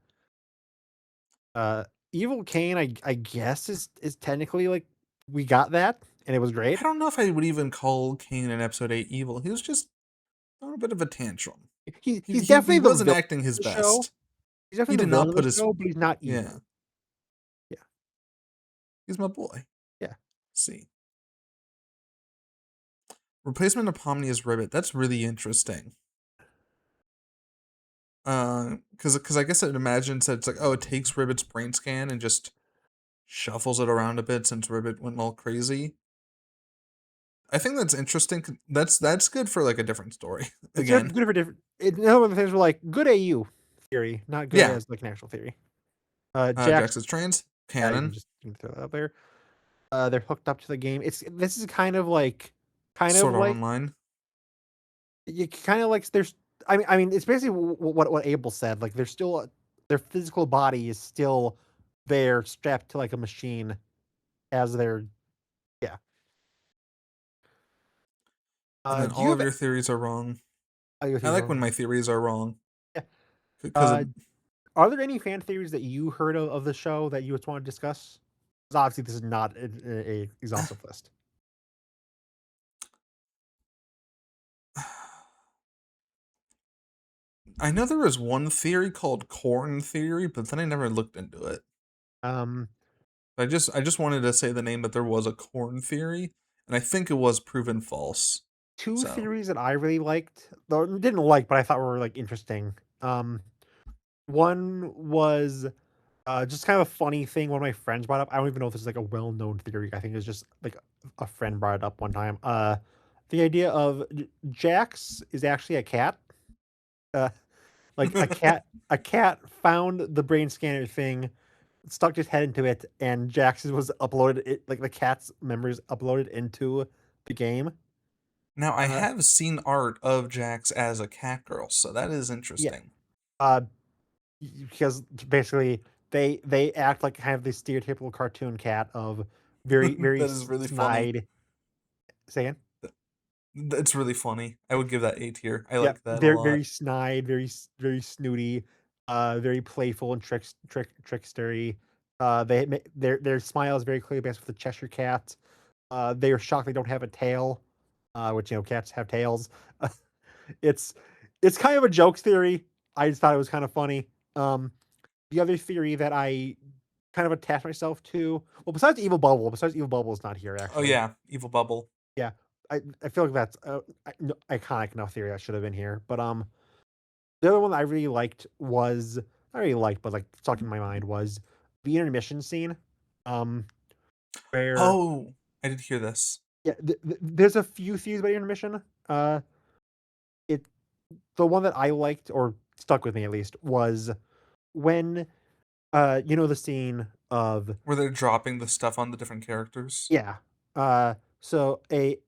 Speaker 2: Uh, Evil Kane, I guess is technically like we got that and it was
Speaker 1: I
Speaker 2: great.
Speaker 1: don't know if I would even call Kane in Episode 8 evil. He was just on a bit of a tantrum.
Speaker 2: He's
Speaker 1: He
Speaker 2: definitely the
Speaker 1: wasn't
Speaker 2: villain
Speaker 1: acting
Speaker 2: of
Speaker 1: his
Speaker 2: the show.
Speaker 1: best.
Speaker 2: He's
Speaker 1: He
Speaker 2: definitely
Speaker 1: did
Speaker 2: the villain
Speaker 1: not
Speaker 2: of the
Speaker 1: put his
Speaker 2: show, but he's not
Speaker 1: yeah.
Speaker 2: evil. Yeah,
Speaker 1: He's my boy.
Speaker 2: yeah.
Speaker 1: See, replacement of Pomnia's ribbit. That's really interesting. Because I guess it imagines that it's like, oh, it takes Ribbit's brain scan and just shuffles it around a bit since Ribbit went all crazy. I think that's interesting. That's good for like a different story.
Speaker 2: It's
Speaker 1: Again,
Speaker 2: good for different. Another one of the things were like good AU theory, not good
Speaker 1: yeah.
Speaker 2: as like an actual theory. Jack's
Speaker 1: Jackson's trains
Speaker 2: yeah, you
Speaker 1: canon,
Speaker 2: can throw that up there. They're hooked up to the game. This is kind of
Speaker 1: sort of
Speaker 2: like
Speaker 1: online.
Speaker 2: you kind of like there's. I mean, it's basically what Abel said. Like they're still their physical body is still there, strapped to like a machine as their yeah.
Speaker 1: And then
Speaker 2: Do
Speaker 1: all
Speaker 2: you
Speaker 1: of
Speaker 2: have?
Speaker 1: your theories are wrong.
Speaker 2: Oh, your
Speaker 1: I
Speaker 2: theories are
Speaker 1: like when
Speaker 2: wrong.
Speaker 1: my theories are wrong
Speaker 2: Yeah.
Speaker 1: because
Speaker 2: Uh, are there any fan theories that you heard of the show that you just want to discuss? 'Cause obviously, this is not a exhaustive list.
Speaker 1: I know there was one theory called corn theory, but then I never looked into it.
Speaker 2: Um,
Speaker 1: I just wanted to say the name, but there was a corn theory, and I think it was proven false.
Speaker 2: Two
Speaker 1: So
Speaker 2: theories that I really liked, though didn't like, but I thought were like interesting. Um, One was just kind of a funny thing one of my friends brought up. I don't even know if this is like a well-known theory. I think it's just like a friend brought it up one time. The idea of Jax is actually a cat. Uh, like a cat found the brain scanner thing, stuck his head into it, and Jax's was uploaded. It like the cat's memories uploaded into the game.
Speaker 1: now I
Speaker 2: Uh,
Speaker 1: have seen art of Jax as a cat girl, so that is
Speaker 2: yeah.
Speaker 1: interesting.
Speaker 2: Uh, because basically they act like kind of the stereotypical cartoon cat of very
Speaker 1: That is really funny.
Speaker 2: snide. Say again?
Speaker 1: It's really funny. I would give that A tier. I
Speaker 2: Yeah,
Speaker 1: like that a
Speaker 2: very
Speaker 1: lot.
Speaker 2: snide, very snooty, very playful and trickstery. Their smile is very clearly based with the Cheshire cat. They are shocked they don't have a tail, which cats have tails. it's it's kind of a jokes theory. I just thought it was kind of funny. The other theory that I kind of attached myself to, well, besides Evil Bubble is not here
Speaker 1: Oh
Speaker 2: actually.
Speaker 1: yeah, Evil Bubble.
Speaker 2: Yeah, I feel like that's iconic enough theory that should have been here. But the other one that I really liked was not really liked, but like stuck in my mind was the intermission scene. Um, where
Speaker 1: Oh, I did hear this.
Speaker 2: yeah, there's a few theories about intermission. Uh, it the one that I liked or stuck with me at least was when the scene of
Speaker 1: Where they're dropping the stuff on the different characters.
Speaker 2: yeah. So I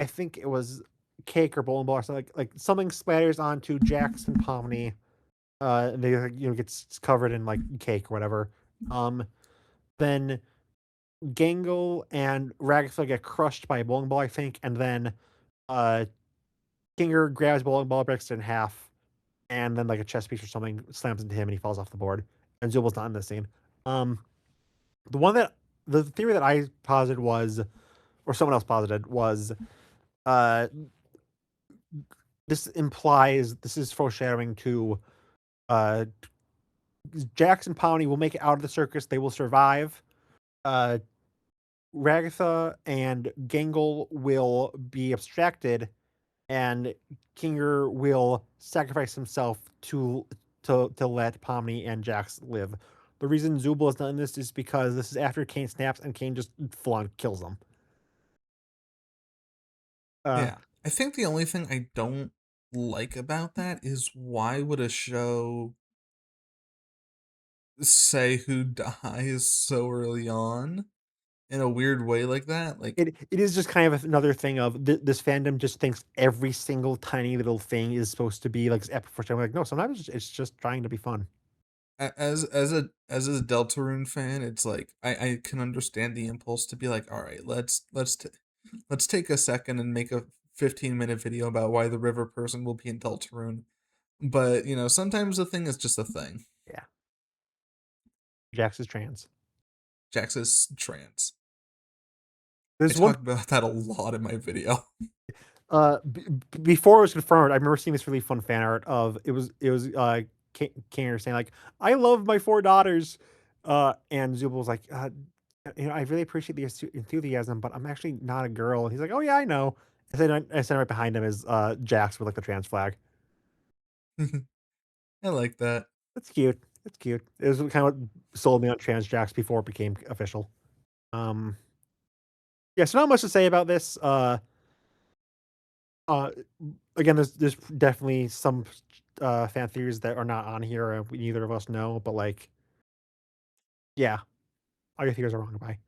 Speaker 2: think it was cake or bowling ball or something like something splatters onto Jackson Pomni. And they like, gets covered in like cake or whatever. Um, then Gangle and Ragatha get crushed by a bowling ball, I think, and then uh Kinger grabs bowling ball, breaks it in half, and then like a chess piece or something slams into him and he falls off the board. And Zubal's not in this scene. Um, the one that the theory that I posited was, or someone else posited was, uh this implies this is foreshadowing to uh Jax and Pawnee will make it out of the circus. They will survive. Uh, Ragatha and Gangle will be abstracted, and Kinger will sacrifice himself to let Pomni and Jax live. The reason Zubul has done this is because this is after Kane snaps, and Kane just full on kills him. Uh,
Speaker 1: Yeah. I think the only thing I don't like about that is why would a show say who dies so early on in a weird way like that? Like
Speaker 2: it is just kind of another thing of this fandom just thinks every single tiny little thing is supposed to be like this epic for show. Like, no, sometimes it's just trying to be fun.
Speaker 1: as a Deltarune fan, it's like I can understand the impulse to be like, all right, let's take a second and make a 15-minute video about why the river person will be in Deltarune. But sometimes the thing is just a thing.
Speaker 2: Yeah, Jax is trans.
Speaker 1: Jax is trans. I
Speaker 2: There's one
Speaker 1: talked about that a lot in my video.
Speaker 2: before it was confirmed. I remember seeing this really fun fan art of it was Kaner saying like, "I love my four daughters," and Zubul was like, "I really appreciate the enthusiasm, but I'm actually not a girl." And he's like, "Oh yeah, I know." And then I said right behind him is Jax with like the trans flag.
Speaker 1: I like that.
Speaker 2: That's cute. That's cute. It was kind of what sold me on trans Jax before it became official. Um, yeah, so not much to say about this. Uh, again, there's definitely some fan theories that are not on here, and neither of us know. But like, yeah, all your theories are wrong. Bye.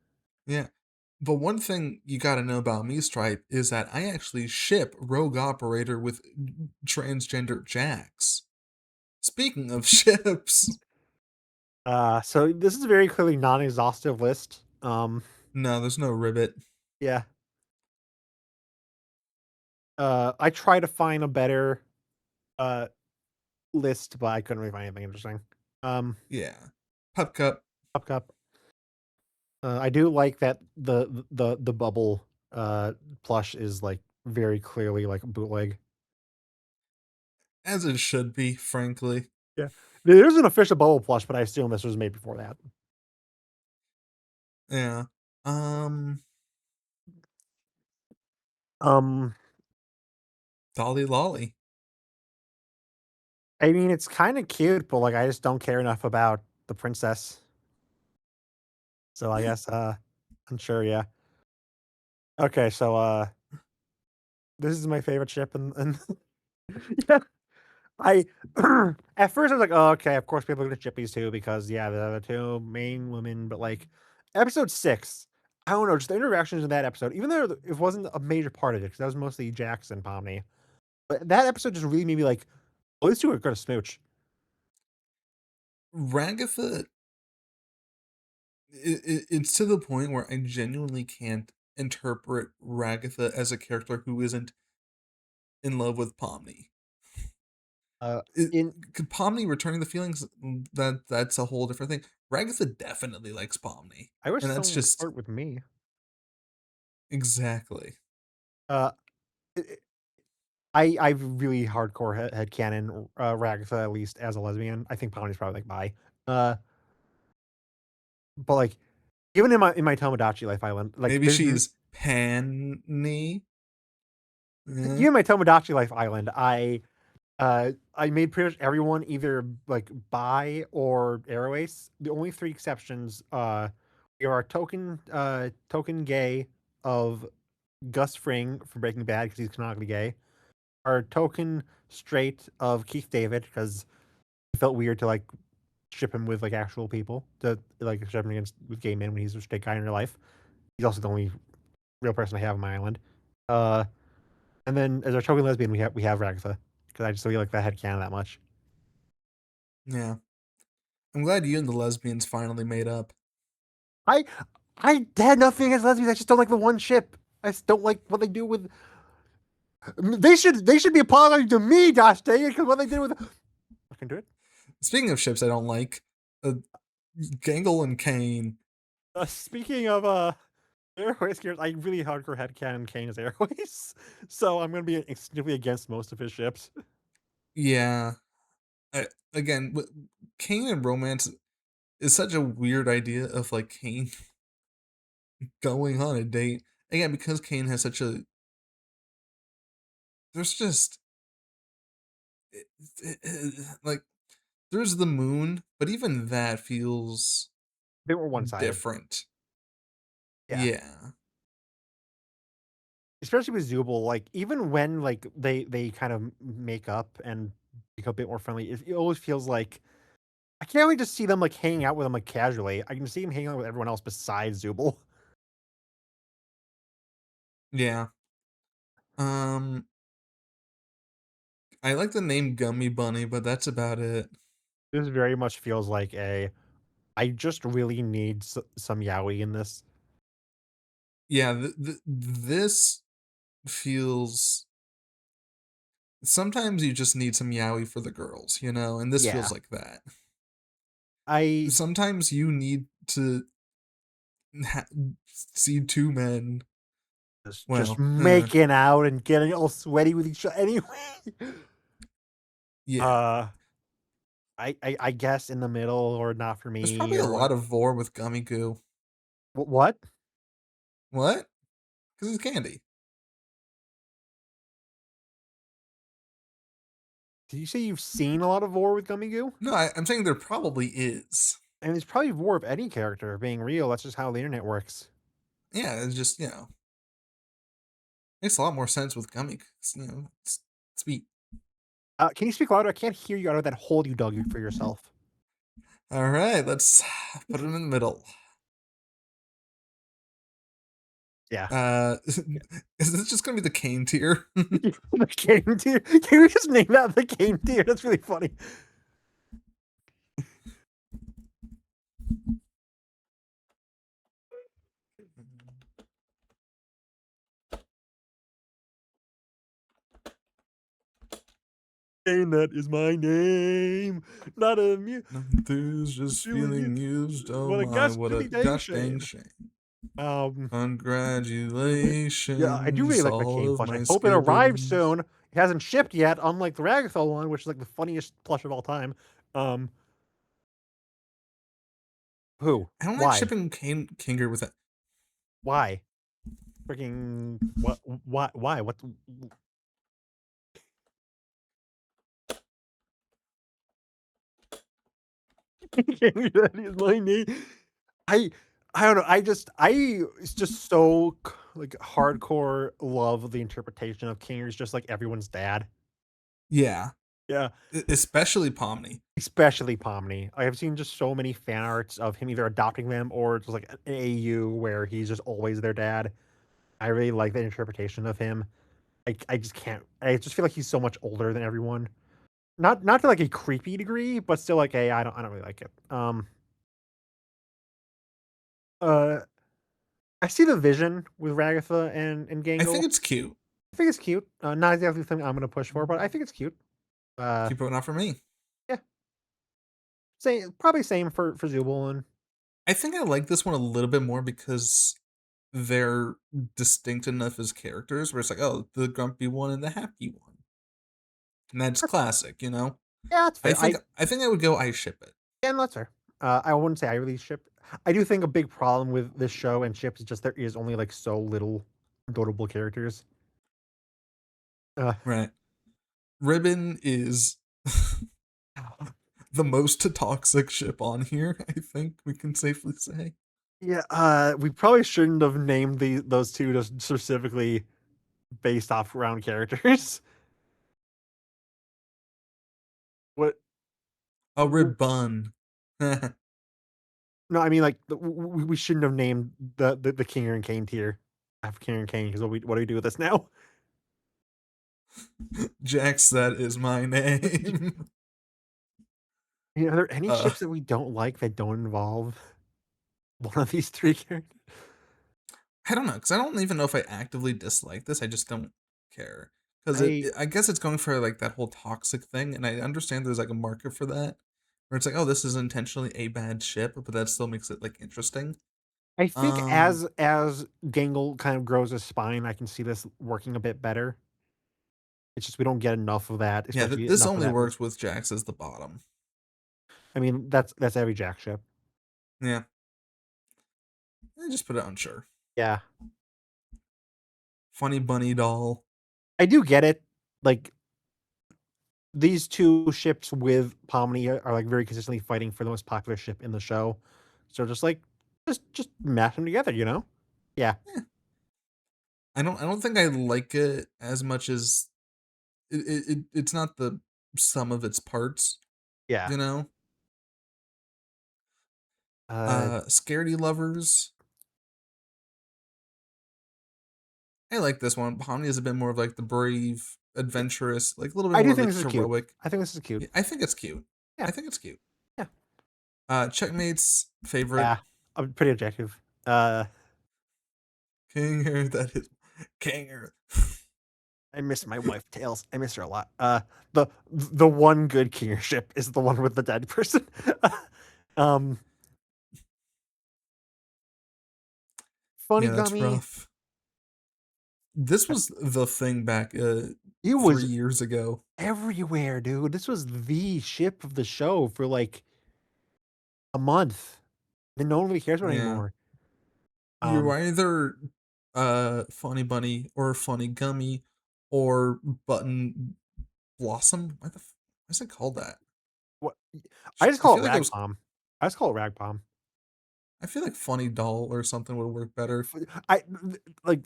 Speaker 1: Yeah. But one thing you gotta know about me, Stripe, is that I actually ship Rogue Operator with transgender Jax. Speaking of ships,
Speaker 2: So this is a very clearly non-exhaustive list.
Speaker 1: no, there's no ribbit.
Speaker 2: Yeah. I try to find a better uh list, but I couldn't really find anything interesting.
Speaker 1: Yeah. Pup Cup.
Speaker 2: Cup Cup. I do like that the bubble plush is like very clearly like bootleg.
Speaker 1: As it should be, frankly.
Speaker 2: Yeah. There's an official bubble plush, but I assume this was made before that.
Speaker 1: Yeah. Um,
Speaker 2: Um,
Speaker 1: Dolly Lolly.
Speaker 2: I mean, it's kind of cute, but like I just don't care enough about the princess. So I guess I'm sure, yeah. Okay, so this is my favorite ship and yeah, I at first I was like, oh, okay, of course people are gonna ship these two because yeah, they're the two main women, but like episode 6, I don't know, just the interactions in that episode, even though it wasn't a major part of it, because that was mostly Jax and Pomni. But that episode just really made me like, oh, these two are gonna smooch.
Speaker 1: Ragatha, it's to the point where I genuinely can't interpret Ragatha as a character who isn't in love with Pomni.
Speaker 2: Uh
Speaker 1: It,
Speaker 2: in
Speaker 1: could Pomni returning the feelings, that's a whole different thing. Ragatha definitely likes Pomni,
Speaker 2: I wish
Speaker 1: and that's
Speaker 2: someone would
Speaker 1: just
Speaker 2: flirt with me.
Speaker 1: exactly.
Speaker 2: Uh, I really hardcore head canon Ragatha at least as a lesbian. I think Pomni's probably like bi. Uh, but like even in my Tomodachi Life Island, like
Speaker 1: Maybe
Speaker 2: there's
Speaker 1: she's Panny. Yeah.
Speaker 2: even my Tomodachi Life Island, I made pretty much everyone either like bi or Aeroace. The only three exceptions we are token gay of Gus Fring from Breaking Bad because he's canonically gay. Our token straight of Keith David because it felt weird to like ship him with like actual people to like ship him against with gay men when he's a straight guy in real life. He's also the only real person I have on my island. Uh, and then as our token lesbian, we have Ragatha because I just really like that headcanon that much.
Speaker 1: Yeah. I'm glad you and the lesbians finally made up.
Speaker 2: I I had nothing against lesbians. I just don't like the one ship. I just don't like what they do with. They should be apologizing to me, Josh dang it, because what they did with. I can do it.
Speaker 1: Speaking of ships I don't like, uh, Gangle and Kane.
Speaker 2: Speaking of Airways characters, I really hardcore headcanon Kane as Airways, so I'm gonna be extremely against most of his ships.
Speaker 1: Yeah. I, again, Kane and romance is such a weird idea of like Kane going on a date. Again, because Kane has such a there's just like there's the moon, but even that feels
Speaker 2: They were one-sided.
Speaker 1: different.
Speaker 2: Yeah.
Speaker 1: Yeah.
Speaker 2: Especially with Zubul, like, even when, like, they kind of make up and become a bit more friendly, it always feels like I can't really just see them, like, hanging out with him, like, casually. I can see him hanging out with everyone else besides Zubul.
Speaker 1: Yeah. Um I like the name Gummy Bunny, but that's about it.
Speaker 2: This very much feels like I just really need some yaoi in this.
Speaker 1: Yeah, this feels sometimes you just need some yaoi for the girls, you know, and this
Speaker 2: Yeah.
Speaker 1: feels like that.
Speaker 2: I
Speaker 1: Sometimes you need to ha- see two men.
Speaker 2: just
Speaker 1: Well,
Speaker 2: making out and getting all sweaty with each other anyway.
Speaker 1: yeah.
Speaker 2: Uh, I guess in the middle or not for
Speaker 1: There's
Speaker 2: me
Speaker 1: probably a
Speaker 2: or what
Speaker 1: lot of vor with Gummy Goo.
Speaker 2: what?
Speaker 1: What? Because he's candy.
Speaker 2: Did you say you've seen a lot of Vor with Gummy Goo?
Speaker 1: No, I'm saying there probably is.
Speaker 2: And it's probably Vor of any character being real, that's just how the internet works.
Speaker 1: Yeah, it's just, makes a lot more sense with Gummy. 'Cause, it's sweet.
Speaker 2: Can you speak louder? I can't hear you out of that hole you dug for yourself.
Speaker 1: All right, let's put him in the middle.
Speaker 2: Yeah.
Speaker 1: Is this just gonna be the cane tier?
Speaker 2: The Cane Tier. Can we just name that the Cane Tier? That's really funny. Cane, that is my name. Not a
Speaker 1: There's just
Speaker 2: feeling you.
Speaker 1: feeling used. Oh
Speaker 2: What a
Speaker 1: my,
Speaker 2: gosh,
Speaker 1: what a
Speaker 2: really dang
Speaker 1: gosh dang
Speaker 2: shame.
Speaker 1: shame.
Speaker 2: Um, yeah, I do really
Speaker 1: Congratulations,
Speaker 2: like the
Speaker 1: all
Speaker 2: Cane
Speaker 1: of
Speaker 2: plush. I
Speaker 1: my
Speaker 2: hope it arrives
Speaker 1: scribblings.
Speaker 2: soon. It hasn't shipped yet, unlike the Ragathol one, which is like the funniest plush of all time. Um, who?
Speaker 1: I don't like
Speaker 2: Why?
Speaker 1: shipping Kinger with it.
Speaker 2: Why? Freaking what? Why? Why? What? That is my name. I I don't know. It's just so like hardcore love the interpretation of King is just like everyone's dad.
Speaker 1: Yeah,
Speaker 2: Yeah,
Speaker 1: especially Pomni.
Speaker 2: especially Pomni. I have seen just so many fan arts of him either adopting them or just like an AU where he's just always their dad. I really like that interpretation of him. I just can't. I just feel like he's so much older than everyone. Not to like a creepy degree, but still like a I don't really like it. Uh I see the vision with Ragatha and
Speaker 1: I think
Speaker 2: Gangle.
Speaker 1: it's cute.
Speaker 2: I think it's cute. Not exactly the thing I'm gonna push for, but I think it's cute. Uh,
Speaker 1: Keep voting out for me.
Speaker 2: yeah, probably same for Zubul.
Speaker 1: I think I like this one a little bit more because they're distinct enough as characters where it's like, oh, the grumpy one and the happy one. And that's classic, you know?
Speaker 2: Yeah, that's
Speaker 1: I
Speaker 2: fair.
Speaker 1: think I think I would go I ship it.
Speaker 2: Yeah, that's fair. I wouldn't say I really ship. I do think a big problem with this show and ships is just there is only like so little notable characters. Uh,
Speaker 1: Right. Ribbon is the most toxic ship on here, I think we can safely say.
Speaker 2: yeah, we probably shouldn't have named those two just specifically based off round characters. What?
Speaker 1: A ribbon.
Speaker 2: No, I mean like we shouldn't have named the King and Kane tier after King and Kane because what do we do with this now?
Speaker 1: Jax, that is my name.
Speaker 2: You know, are there any
Speaker 1: Uh,
Speaker 2: ships that we don't like that don't involve one of these three characters?
Speaker 1: I don't know, because I don't even know if I actively dislike this. I just don't care. Because
Speaker 2: I
Speaker 1: I guess it's going for like that whole toxic thing, and I understand there's like a market for that, where it's like, oh, this is intentionally a bad ship, but that still makes it like interesting.
Speaker 2: I think
Speaker 1: Um,
Speaker 2: as Gangle kind of grows his spine, I can see this working a bit better. It's just we don't get enough of that,
Speaker 1: yeah,
Speaker 2: especially
Speaker 1: this
Speaker 2: enough of
Speaker 1: only
Speaker 2: that.
Speaker 1: works with Jax as the bottom.
Speaker 2: I mean, that's every Jack ship.
Speaker 1: Yeah, I just put it on sure.
Speaker 2: Yeah,
Speaker 1: Funny bunny doll.
Speaker 2: I do get it. Like these two ships with Pomni are like very consistently fighting for the most popular ship in the show. So just like just mash them together, you know? Yeah,
Speaker 1: Eh, I don't think I like it as much as it's not the sum of its parts,
Speaker 2: yeah.
Speaker 1: you know?
Speaker 2: Uh,
Speaker 1: Scaredy lovers. I like this one. Pomni is a bit more of like the brave,
Speaker 2: yeah.
Speaker 1: adventurous, like a little bit
Speaker 2: I do
Speaker 1: more
Speaker 2: think
Speaker 1: like
Speaker 2: this is cute.
Speaker 1: heroic.
Speaker 2: I think this is cute.
Speaker 1: Yeah, I think it's cute.
Speaker 2: Yeah,
Speaker 1: I think it's cute.
Speaker 2: yeah,
Speaker 1: Checkmate's favorite.
Speaker 2: yeah. I'm pretty objective. Uh,
Speaker 1: Kinger, that is Kinger.
Speaker 2: I miss my wife Tails. I miss her a lot. The one good Kinger ship is the one with the dead person. um, Funny
Speaker 1: Yeah, that's
Speaker 2: Gummy.
Speaker 1: rough. This was the thing back
Speaker 2: It
Speaker 1: 3
Speaker 2: was
Speaker 1: years ago.
Speaker 2: everywhere, dude. This was the ship of the show for like a month. Then no one really cares about it
Speaker 1: Yeah.
Speaker 2: anymore.
Speaker 1: You're
Speaker 2: Um,
Speaker 1: either Funny Bunny or Funny Gummy or Button Blossom. Why is it called that?
Speaker 2: what I just
Speaker 1: I
Speaker 2: call it
Speaker 1: feel like it
Speaker 2: rag
Speaker 1: was
Speaker 2: palm. I just call it rag palm.
Speaker 1: I feel like Funny Doll or something would work better.
Speaker 2: Like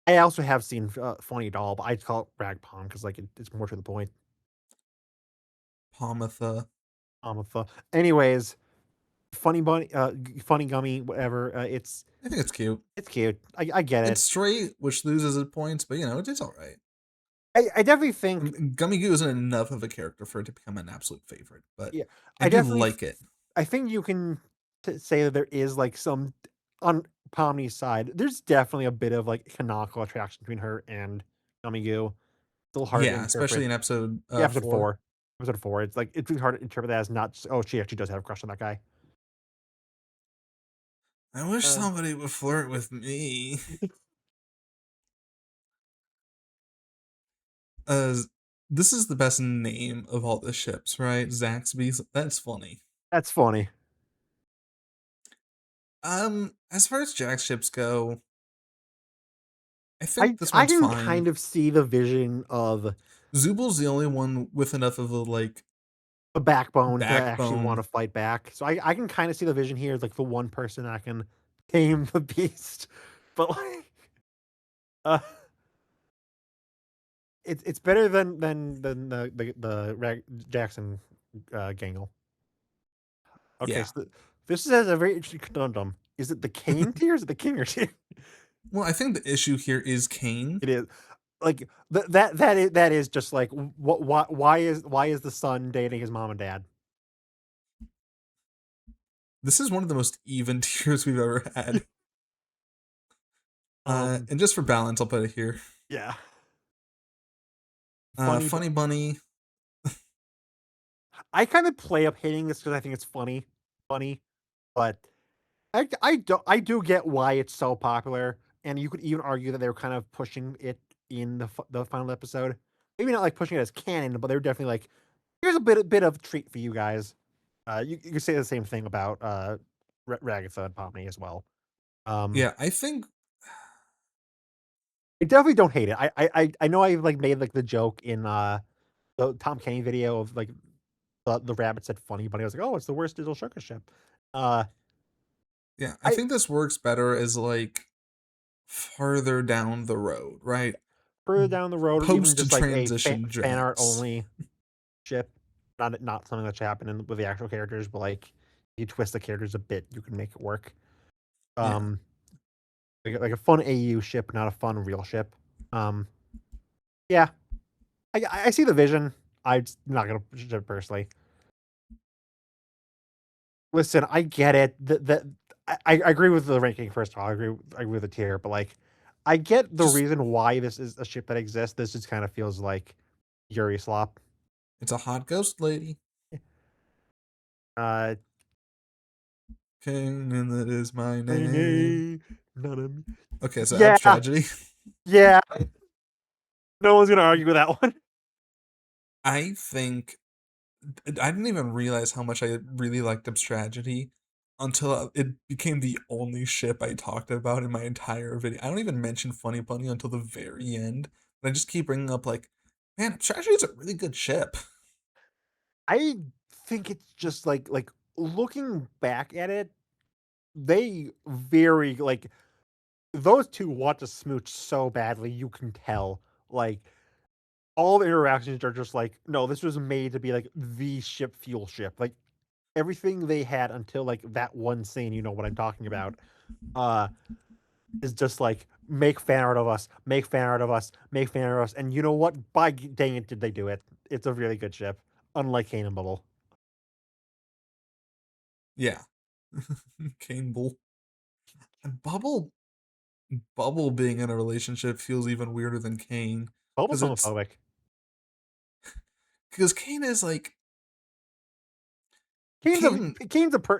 Speaker 2: I also have seen funny doll, but I call it rag palm because like it's more to the point.
Speaker 1: Pomatha.
Speaker 2: Anyways, funny bunny, funny gummy, whatever.
Speaker 1: I think it's cute.
Speaker 2: It's cute. I get
Speaker 1: It's
Speaker 2: it.
Speaker 1: straight, which loses its points, but it's all right.
Speaker 2: I definitely think
Speaker 1: Gummy Goo isn't enough of a character for it to become an absolute favorite, but
Speaker 2: yeah.
Speaker 1: I
Speaker 2: I
Speaker 1: do
Speaker 2: definitely
Speaker 1: like it.
Speaker 2: I think you can say that there is like some on Pomni's side. There's definitely a bit of like canonical attraction between her and Gummy Goo. It's a little hard to
Speaker 1: Yeah, especially
Speaker 2: interpret.
Speaker 1: in episode
Speaker 2: Yeah, episode
Speaker 1: 4.
Speaker 2: 4. Episode 4. It's like it's really hard to interpret that as not just, oh, she actually does have a crush on that guy.
Speaker 1: I wish
Speaker 2: Uh,
Speaker 1: somebody would flirt with me. Uh, this is the best name of all the ships, right? Zaxby's. That's funny.
Speaker 2: that's funny.
Speaker 1: As far as Jack's ships go, I
Speaker 2: I
Speaker 1: think this
Speaker 2: I
Speaker 1: one's
Speaker 2: can
Speaker 1: fine.
Speaker 2: kind of see the vision of
Speaker 1: Zubal's the only one with enough of a like
Speaker 2: a backbone to actually want to
Speaker 1: backbone.
Speaker 2: fight back. So I can kind of see the vision here as like the one person that can tame the beast. But like uh it's better than the Jackson Gangle. Okay,
Speaker 1: Yeah.
Speaker 2: so this has a very interesting conundrum. Is it the Kane tier or is it the Kinger tier?
Speaker 1: Well, I think the issue here is Kane.
Speaker 2: It is. Like that is just like what why is the son dating his mom and dad?
Speaker 1: This is one of the most even tiers we've ever had.
Speaker 2: Um
Speaker 1: And just for balance, I'll put it here.
Speaker 2: yeah. Funny
Speaker 1: Funny Bunny.
Speaker 2: I kind of play up hating this because I think it's funny, but I do get why it's so popular, and you could even argue that they were kind of pushing it in the final episode. Maybe not like pushing it as canon, but they were definitely like, here's a bit of treat for you guys. You could say the same thing about Ragatha and Pomni as well. Um,
Speaker 1: Yeah, I think
Speaker 2: I definitely don't hate it. I know I like made like the joke in the Tom Kenny video of like the rabbit said funny, but I was like, oh, it's the worst digital circus ship. Uh,
Speaker 1: yeah, I
Speaker 2: I
Speaker 1: think this works better as like farther down the road, right?
Speaker 2: further down the road, or even
Speaker 1: Post
Speaker 2: just like a
Speaker 1: transition
Speaker 2: fan art
Speaker 1: Jax.
Speaker 2: only ship, not something that's happening with the actual characters, but like you twist the characters a bit, you can make it work.
Speaker 1: Yeah.
Speaker 2: Um, like a fun AU ship, not a fun real ship. Um, yeah, I see the vision. I'm just not gonna push it personally. Listen, I get it. That I agree with the ranking. First of all, I agree with the tier, but like, I get the
Speaker 1: Just
Speaker 2: reason why this is a ship that exists. This just kind of feels like Yuri slop.
Speaker 1: it's a hot ghost lady.
Speaker 2: Uh,
Speaker 1: king, and that is my
Speaker 2: My
Speaker 1: name.
Speaker 2: name, not a
Speaker 1: Okay, so
Speaker 2: yeah,
Speaker 1: Ab's Tragedy.
Speaker 2: yeah. No one's gonna argue with that one.
Speaker 1: I think I didn't even realize how much I really liked Ab's Tragedy until it became the only ship I talked about in my entire video. I don't even mention Funny Bunny until the very end, but I just keep bringing up like, man, Ab's Tragedy is a really good ship.
Speaker 2: I think it's just like looking back at it, they very like those two want to smooch so badly, you can tell. Like all the interactions are just like, no, this was made to be like the ship fuel ship. Like everything they had until like that one scene, you know what I'm talking about, uh, is just like make fan art of us, make fan art of us, make fan art of us. And you know what? By dang it, did they do it? It's a really good ship, unlike Kane and Bubble.
Speaker 1: Yeah. Cane Bull. And Bubble being in a relationship feels even weirder than Kane.
Speaker 2: Bubble's
Speaker 1: Because it's
Speaker 2: homophobic.
Speaker 1: because Kane is like
Speaker 2: Kane's a
Speaker 1: Kane.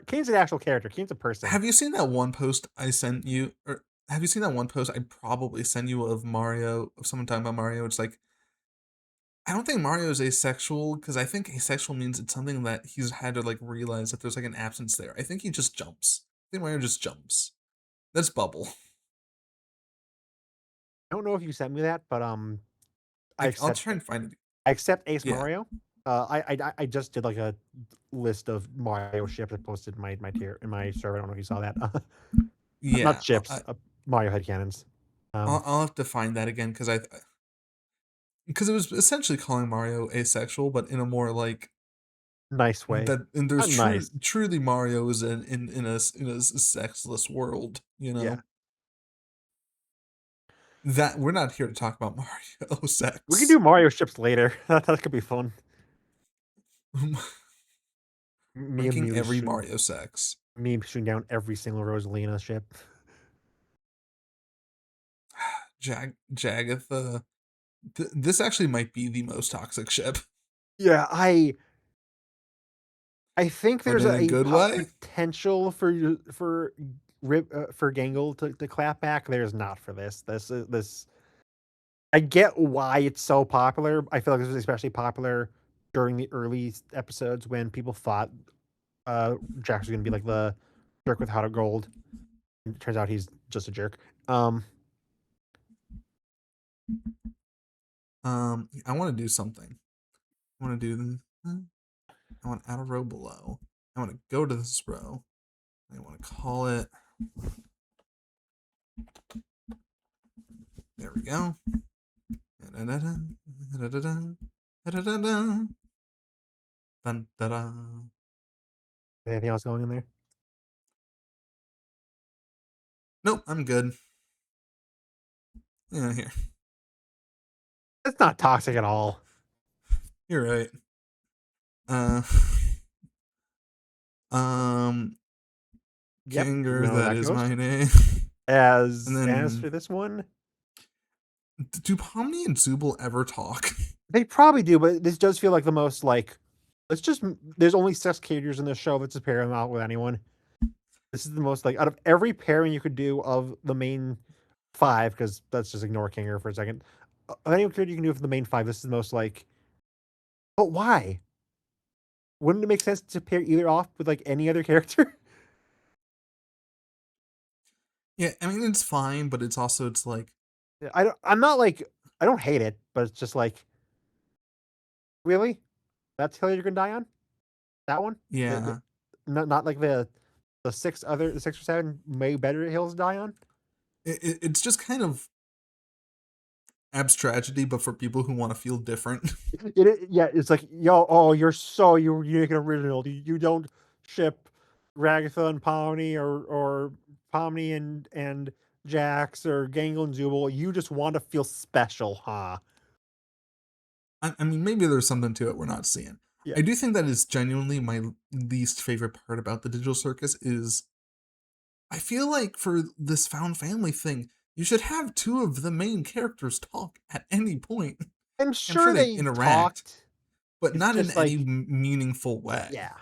Speaker 2: Kane's an actual character. Kane's a person.
Speaker 1: Have you seen that one post I sent you, or have you seen that one post I probably sent you of Mario, of someone talking about Mario? It's like I don't think Mario is asexual because I think asexual means it's something that he's had to like realize that there's like an absence there. I think he just jumps. I think Mario just jumps. That's Bubble.
Speaker 2: I don't know if you sent me that, but I
Speaker 1: I'll
Speaker 2: accept
Speaker 1: try and find it.
Speaker 2: I accept Ace
Speaker 1: Yeah,
Speaker 2: Mario. I just did like a list of Mario ships. I posted my tier in my server. I don't know if you saw that. Not
Speaker 1: yeah.
Speaker 2: ships, Mario headcanons. Um,
Speaker 1: I'll have to find that again because it was essentially calling Mario asexual, but in a more like
Speaker 2: nice way.
Speaker 1: that. And there's
Speaker 2: Not nice.
Speaker 1: truly Mario is in a sexless world. You
Speaker 2: Yeah.
Speaker 1: know that we're not here to talk about Mario
Speaker 2: We can do
Speaker 1: sex.
Speaker 2: Mario ships later. That could be fun. Me and
Speaker 1: Ranking
Speaker 2: Mew
Speaker 1: every
Speaker 2: shooting
Speaker 1: Mario sex.
Speaker 2: me shooting down every single Rosalina ship.
Speaker 1: Jagatha. This actually might be the most toxic ship,
Speaker 2: Yeah, I think
Speaker 1: but
Speaker 2: there's
Speaker 1: in a
Speaker 2: a
Speaker 1: good way.
Speaker 2: potential for Gangle to clap back. There's not for this. This I get why it's so popular. I feel like this was especially popular during the early episodes when people thought Jax was gonna be like the jerk with heart of gold. And it turns out he's just a jerk. Um,
Speaker 1: I want to do something. I want to do. I want to add a row below. I want to go to this row. I want to call it. There we go.
Speaker 2: anything else going in there?
Speaker 1: Nope, I'm good. Yeah, here.
Speaker 2: It's not toxic at all.
Speaker 1: You're right. Uh, um,
Speaker 2: Yep, we
Speaker 1: Kanger,
Speaker 2: know where
Speaker 1: that
Speaker 2: that
Speaker 1: is
Speaker 2: goes.
Speaker 1: my name. And
Speaker 2: As
Speaker 1: then,
Speaker 2: for this one,
Speaker 1: do Pomni and Zubul ever talk?
Speaker 2: they probably do, but this does feel like the most like. It's just there's only 6 characters in this show that's a pair them out with anyone. This is the most like out of every pairing you could do of the main five, because let's just ignore Kinger for a second. Of any character you can do for the main five, this is the most like. But why? Wouldn't it make sense to pair either off with like any other character?
Speaker 1: Yeah, I mean it's fine, but it's like
Speaker 2: I don't. I'm not like I don't hate it, but it's just like really, that's hill you're gonna die on that one.
Speaker 1: yeah,
Speaker 2: Not like the 6 or 7 way better hills to die on.
Speaker 1: it's just kind of Ab's tragedy, but for people who want to feel different.
Speaker 2: Yeah, it's like yo, oh, you're unique and original. You don't ship Ragatha and Pomni or Pomni and Jax or Gangle and Zubul. You just want to feel special, huh?
Speaker 1: I mean, maybe there's something to it we're not seeing.
Speaker 2: Yeah.
Speaker 1: I do think that is genuinely my least favorite part about the digital circus is I feel like for this found family thing, you should have two of the main characters talk at any point.
Speaker 2: I'm
Speaker 1: I'm sure
Speaker 2: sure
Speaker 1: they
Speaker 2: they
Speaker 1: interact,
Speaker 2: talked.
Speaker 1: but
Speaker 2: It's
Speaker 1: not in
Speaker 2: just
Speaker 1: any
Speaker 2: like
Speaker 1: meaningful way.
Speaker 2: yeah.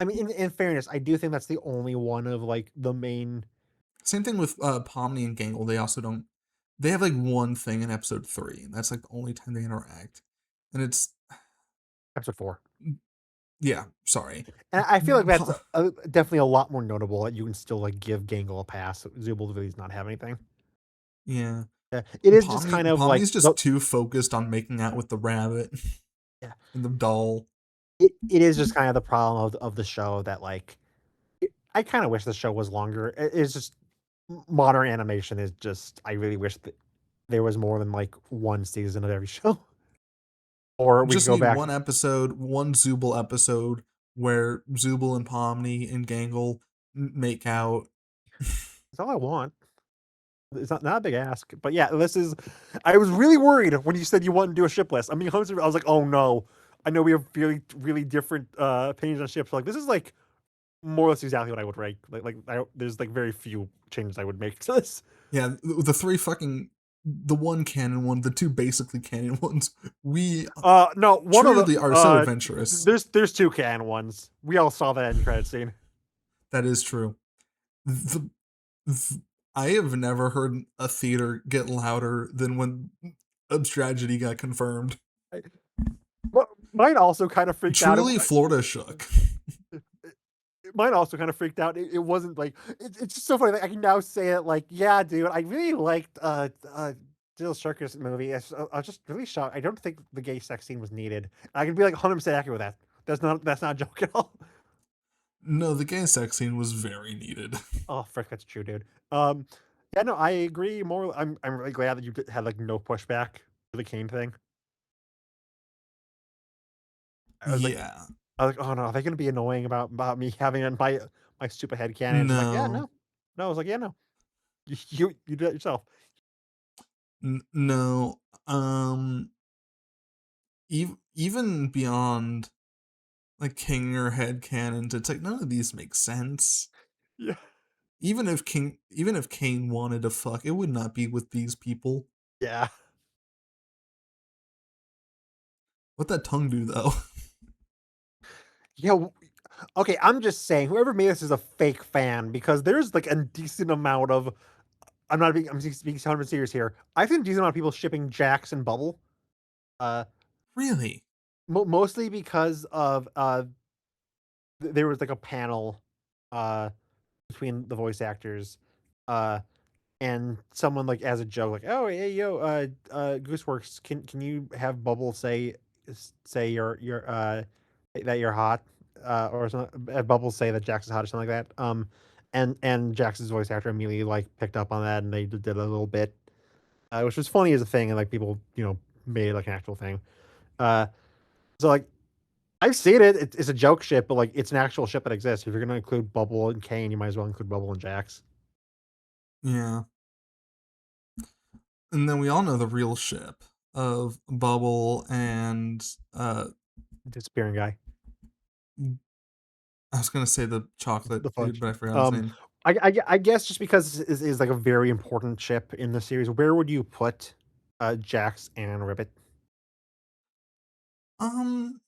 Speaker 2: I mean, in fairness, I do think that's the only one of like the main
Speaker 1: Same thing with Pomni and Gangle. They also don't. They have like one thing in episode 3, and that's like the only time they interact. And it's
Speaker 2: episode 4.
Speaker 1: yeah, sorry.
Speaker 2: And I feel like that's
Speaker 1: Po-
Speaker 2: definitely a lot more notable that you can still like give Gangle a pass. Zubul really does not have anything.
Speaker 1: yeah,
Speaker 2: Yeah, it is just kind of like
Speaker 1: Pomni's just too focused on making out with the rabbit
Speaker 2: yeah,
Speaker 1: and the doll.
Speaker 2: it is just kind of the problem of the show that like I kind of wish the show was longer. It's just modern animation is just I really wish that there was more than like one season of every show, or we could
Speaker 1: Just
Speaker 2: go
Speaker 1: need
Speaker 2: back.
Speaker 1: one episode, one Zubul episode where Zubul and Pomni and Gangle make out.
Speaker 2: That's all I want. It's not a big ask, but yeah, this is. I was really worried when you said you wanted to do a ship list. I mean, I was like, oh no, I know we have really different opinions on ships. Like this is like more or less exactly what I would rank. There's like very few changes I would make to this.
Speaker 1: Yeah, the three fucking the one canon one, the two basically canon ones. We
Speaker 2: No, one of the
Speaker 1: truly are so adventurous.
Speaker 2: there's two can ones. We all saw that end credit scene.
Speaker 1: That is true. The, I have never heard a theater get louder than when Tragedy got confirmed.
Speaker 2: But mine also kind of freaked out.
Speaker 1: Truly, Florida shook.
Speaker 2: Mine also kind of freaked out. It wasn't like it's just so funny. Like, I can now say it. Like, yeah, dude, I really liked Dill Circus movie. I was just really shocked. I don't think the gay sex scene was needed. I can be like 100% accurate with that. That's not a joke at all.
Speaker 1: No, the gay sex scene was very needed.
Speaker 2: Oh, frick, that's true, dude. Um, yeah, no, I agree. More, I'm really glad that you had like no pushback for the Kane thing. I was like,
Speaker 1: Yeah.
Speaker 2: oh no, are they gonna be annoying about me having in my stupid head canon? It's like, yeah,
Speaker 1: No.
Speaker 2: no, no. I was like, yeah, no, you did it yourself.
Speaker 1: No. Um. Even beyond like King or head canons, it's like none of these make sense.
Speaker 2: Yeah,
Speaker 1: Even if Kane wanted to fuck, it would not be with these people.
Speaker 2: yeah,
Speaker 1: What that tongue do though?
Speaker 2: yeah. Okay, I'm just saying, whoever made this is a fake fan because there's like a decent amount of. I'm being 100 serious here. I think a decent amount of people shipping Jax and Bubble. Uh,
Speaker 1: Really?
Speaker 2: mostly because of there was like a panel uh between the voice actors uh and someone like as a joke like, oh hey yo Gooseworks, can you have Bubble say you're that you're hot or something, Bubble say that Jax is hot or something like that, and Jax's voice actor immediately like picked up on that and they did a little bit which was funny as a thing and like people made it like an actual thing. uh so like I've seen it. It's a joke ship, but like it's an actual ship that exists. If you're gonna include Bubble and Kane, you might as well include Bubble and Jax.
Speaker 1: Yeah. And then we all know the real ship of Bubble and
Speaker 2: Disappearing guy,
Speaker 1: I was gonna say the chocolate
Speaker 2: the
Speaker 1: dude,
Speaker 2: fudge.
Speaker 1: but I forgot his
Speaker 2: Um,
Speaker 1: name.
Speaker 2: I guess just because this is like a very important ship in the series, where would you put Jax and Ribbit?
Speaker 1: Um,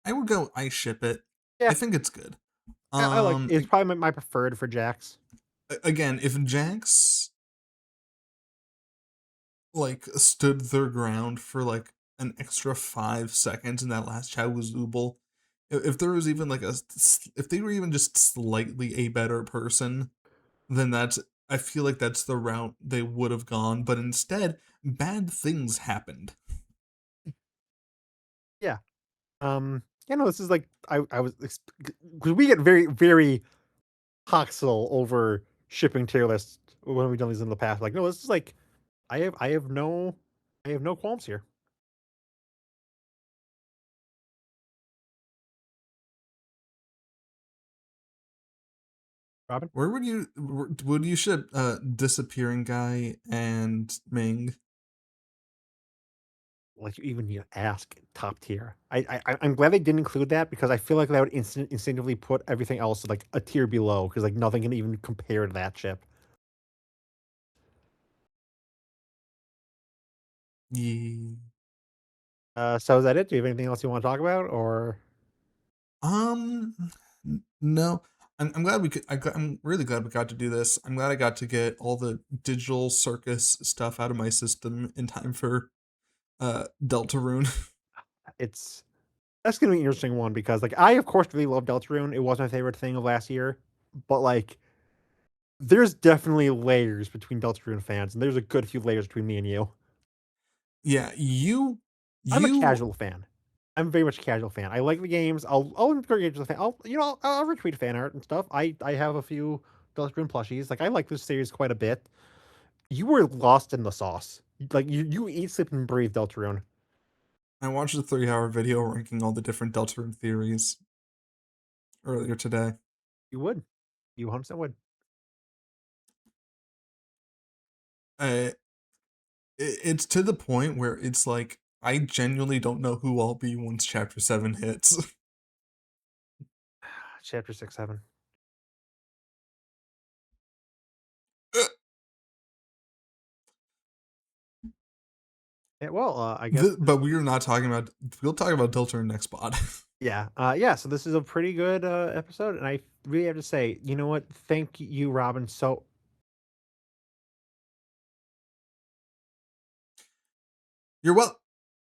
Speaker 1: I would go I ship it.
Speaker 2: Yeah,
Speaker 1: I think it's good.
Speaker 2: I like it's
Speaker 1: A-
Speaker 2: probably my preferred for Jax.
Speaker 1: Again, if Jax like stood their ground for like an extra 5 seconds in that last chat with Zubul, if there was even like if they were even just slightly a better person, then that's I feel like that's the route they would have gone. But instead, bad things happened.
Speaker 2: Yeah. This is like I was because we get very hostile over shipping tier lists when we've done these in the past. Like, no, this is like I have no qualms here, Robin.
Speaker 1: Would you ship disappearing guy and Ming?
Speaker 2: Like you even need to ask top tier. I'm glad they didn't include that because I feel like that would instinctively put everything else like a tier below because like nothing can even compare to that ship.
Speaker 1: Yeah.
Speaker 2: So is that it? Do you have anything else you want to talk about or?
Speaker 1: Um, no. I'm glad we could. I'm really glad we got to do this. I'm glad I got to get all the digital circus stuff out of my system in time for Deltarune.
Speaker 2: It's That's gonna be an interesting one because like I of course really love Deltarune. It was my favorite thing of last year, but like there's definitely layers between Deltarune fans, and there's a good few layers between me and you.
Speaker 1: Yeah,
Speaker 2: I'm a
Speaker 1: you.
Speaker 2: casual fan. I'm very much a casual fan. I like the games. I'll engage with the fan. I'll retweet fan art and stuff. I have a few Deltarune plushies. Like I like this series quite a bit. You were lost in the sauce. Like you eat, sleep, and breathe Deltarune.
Speaker 1: I watched a 3-hour video ranking all the different Deltarune theories earlier today.
Speaker 2: You would. You 100% would.
Speaker 1: I it's to the point where it's like I genuinely don't know who I'll be once chapter 7 hits.
Speaker 2: Chapter 6, 7. Yeah, well, I guess
Speaker 1: But we are not talking about we'll talk about Deltarune next pod.
Speaker 2: yeah. So this is a pretty good episode, and I really have to say, you know what? Thank you, Robin. So
Speaker 1: You're well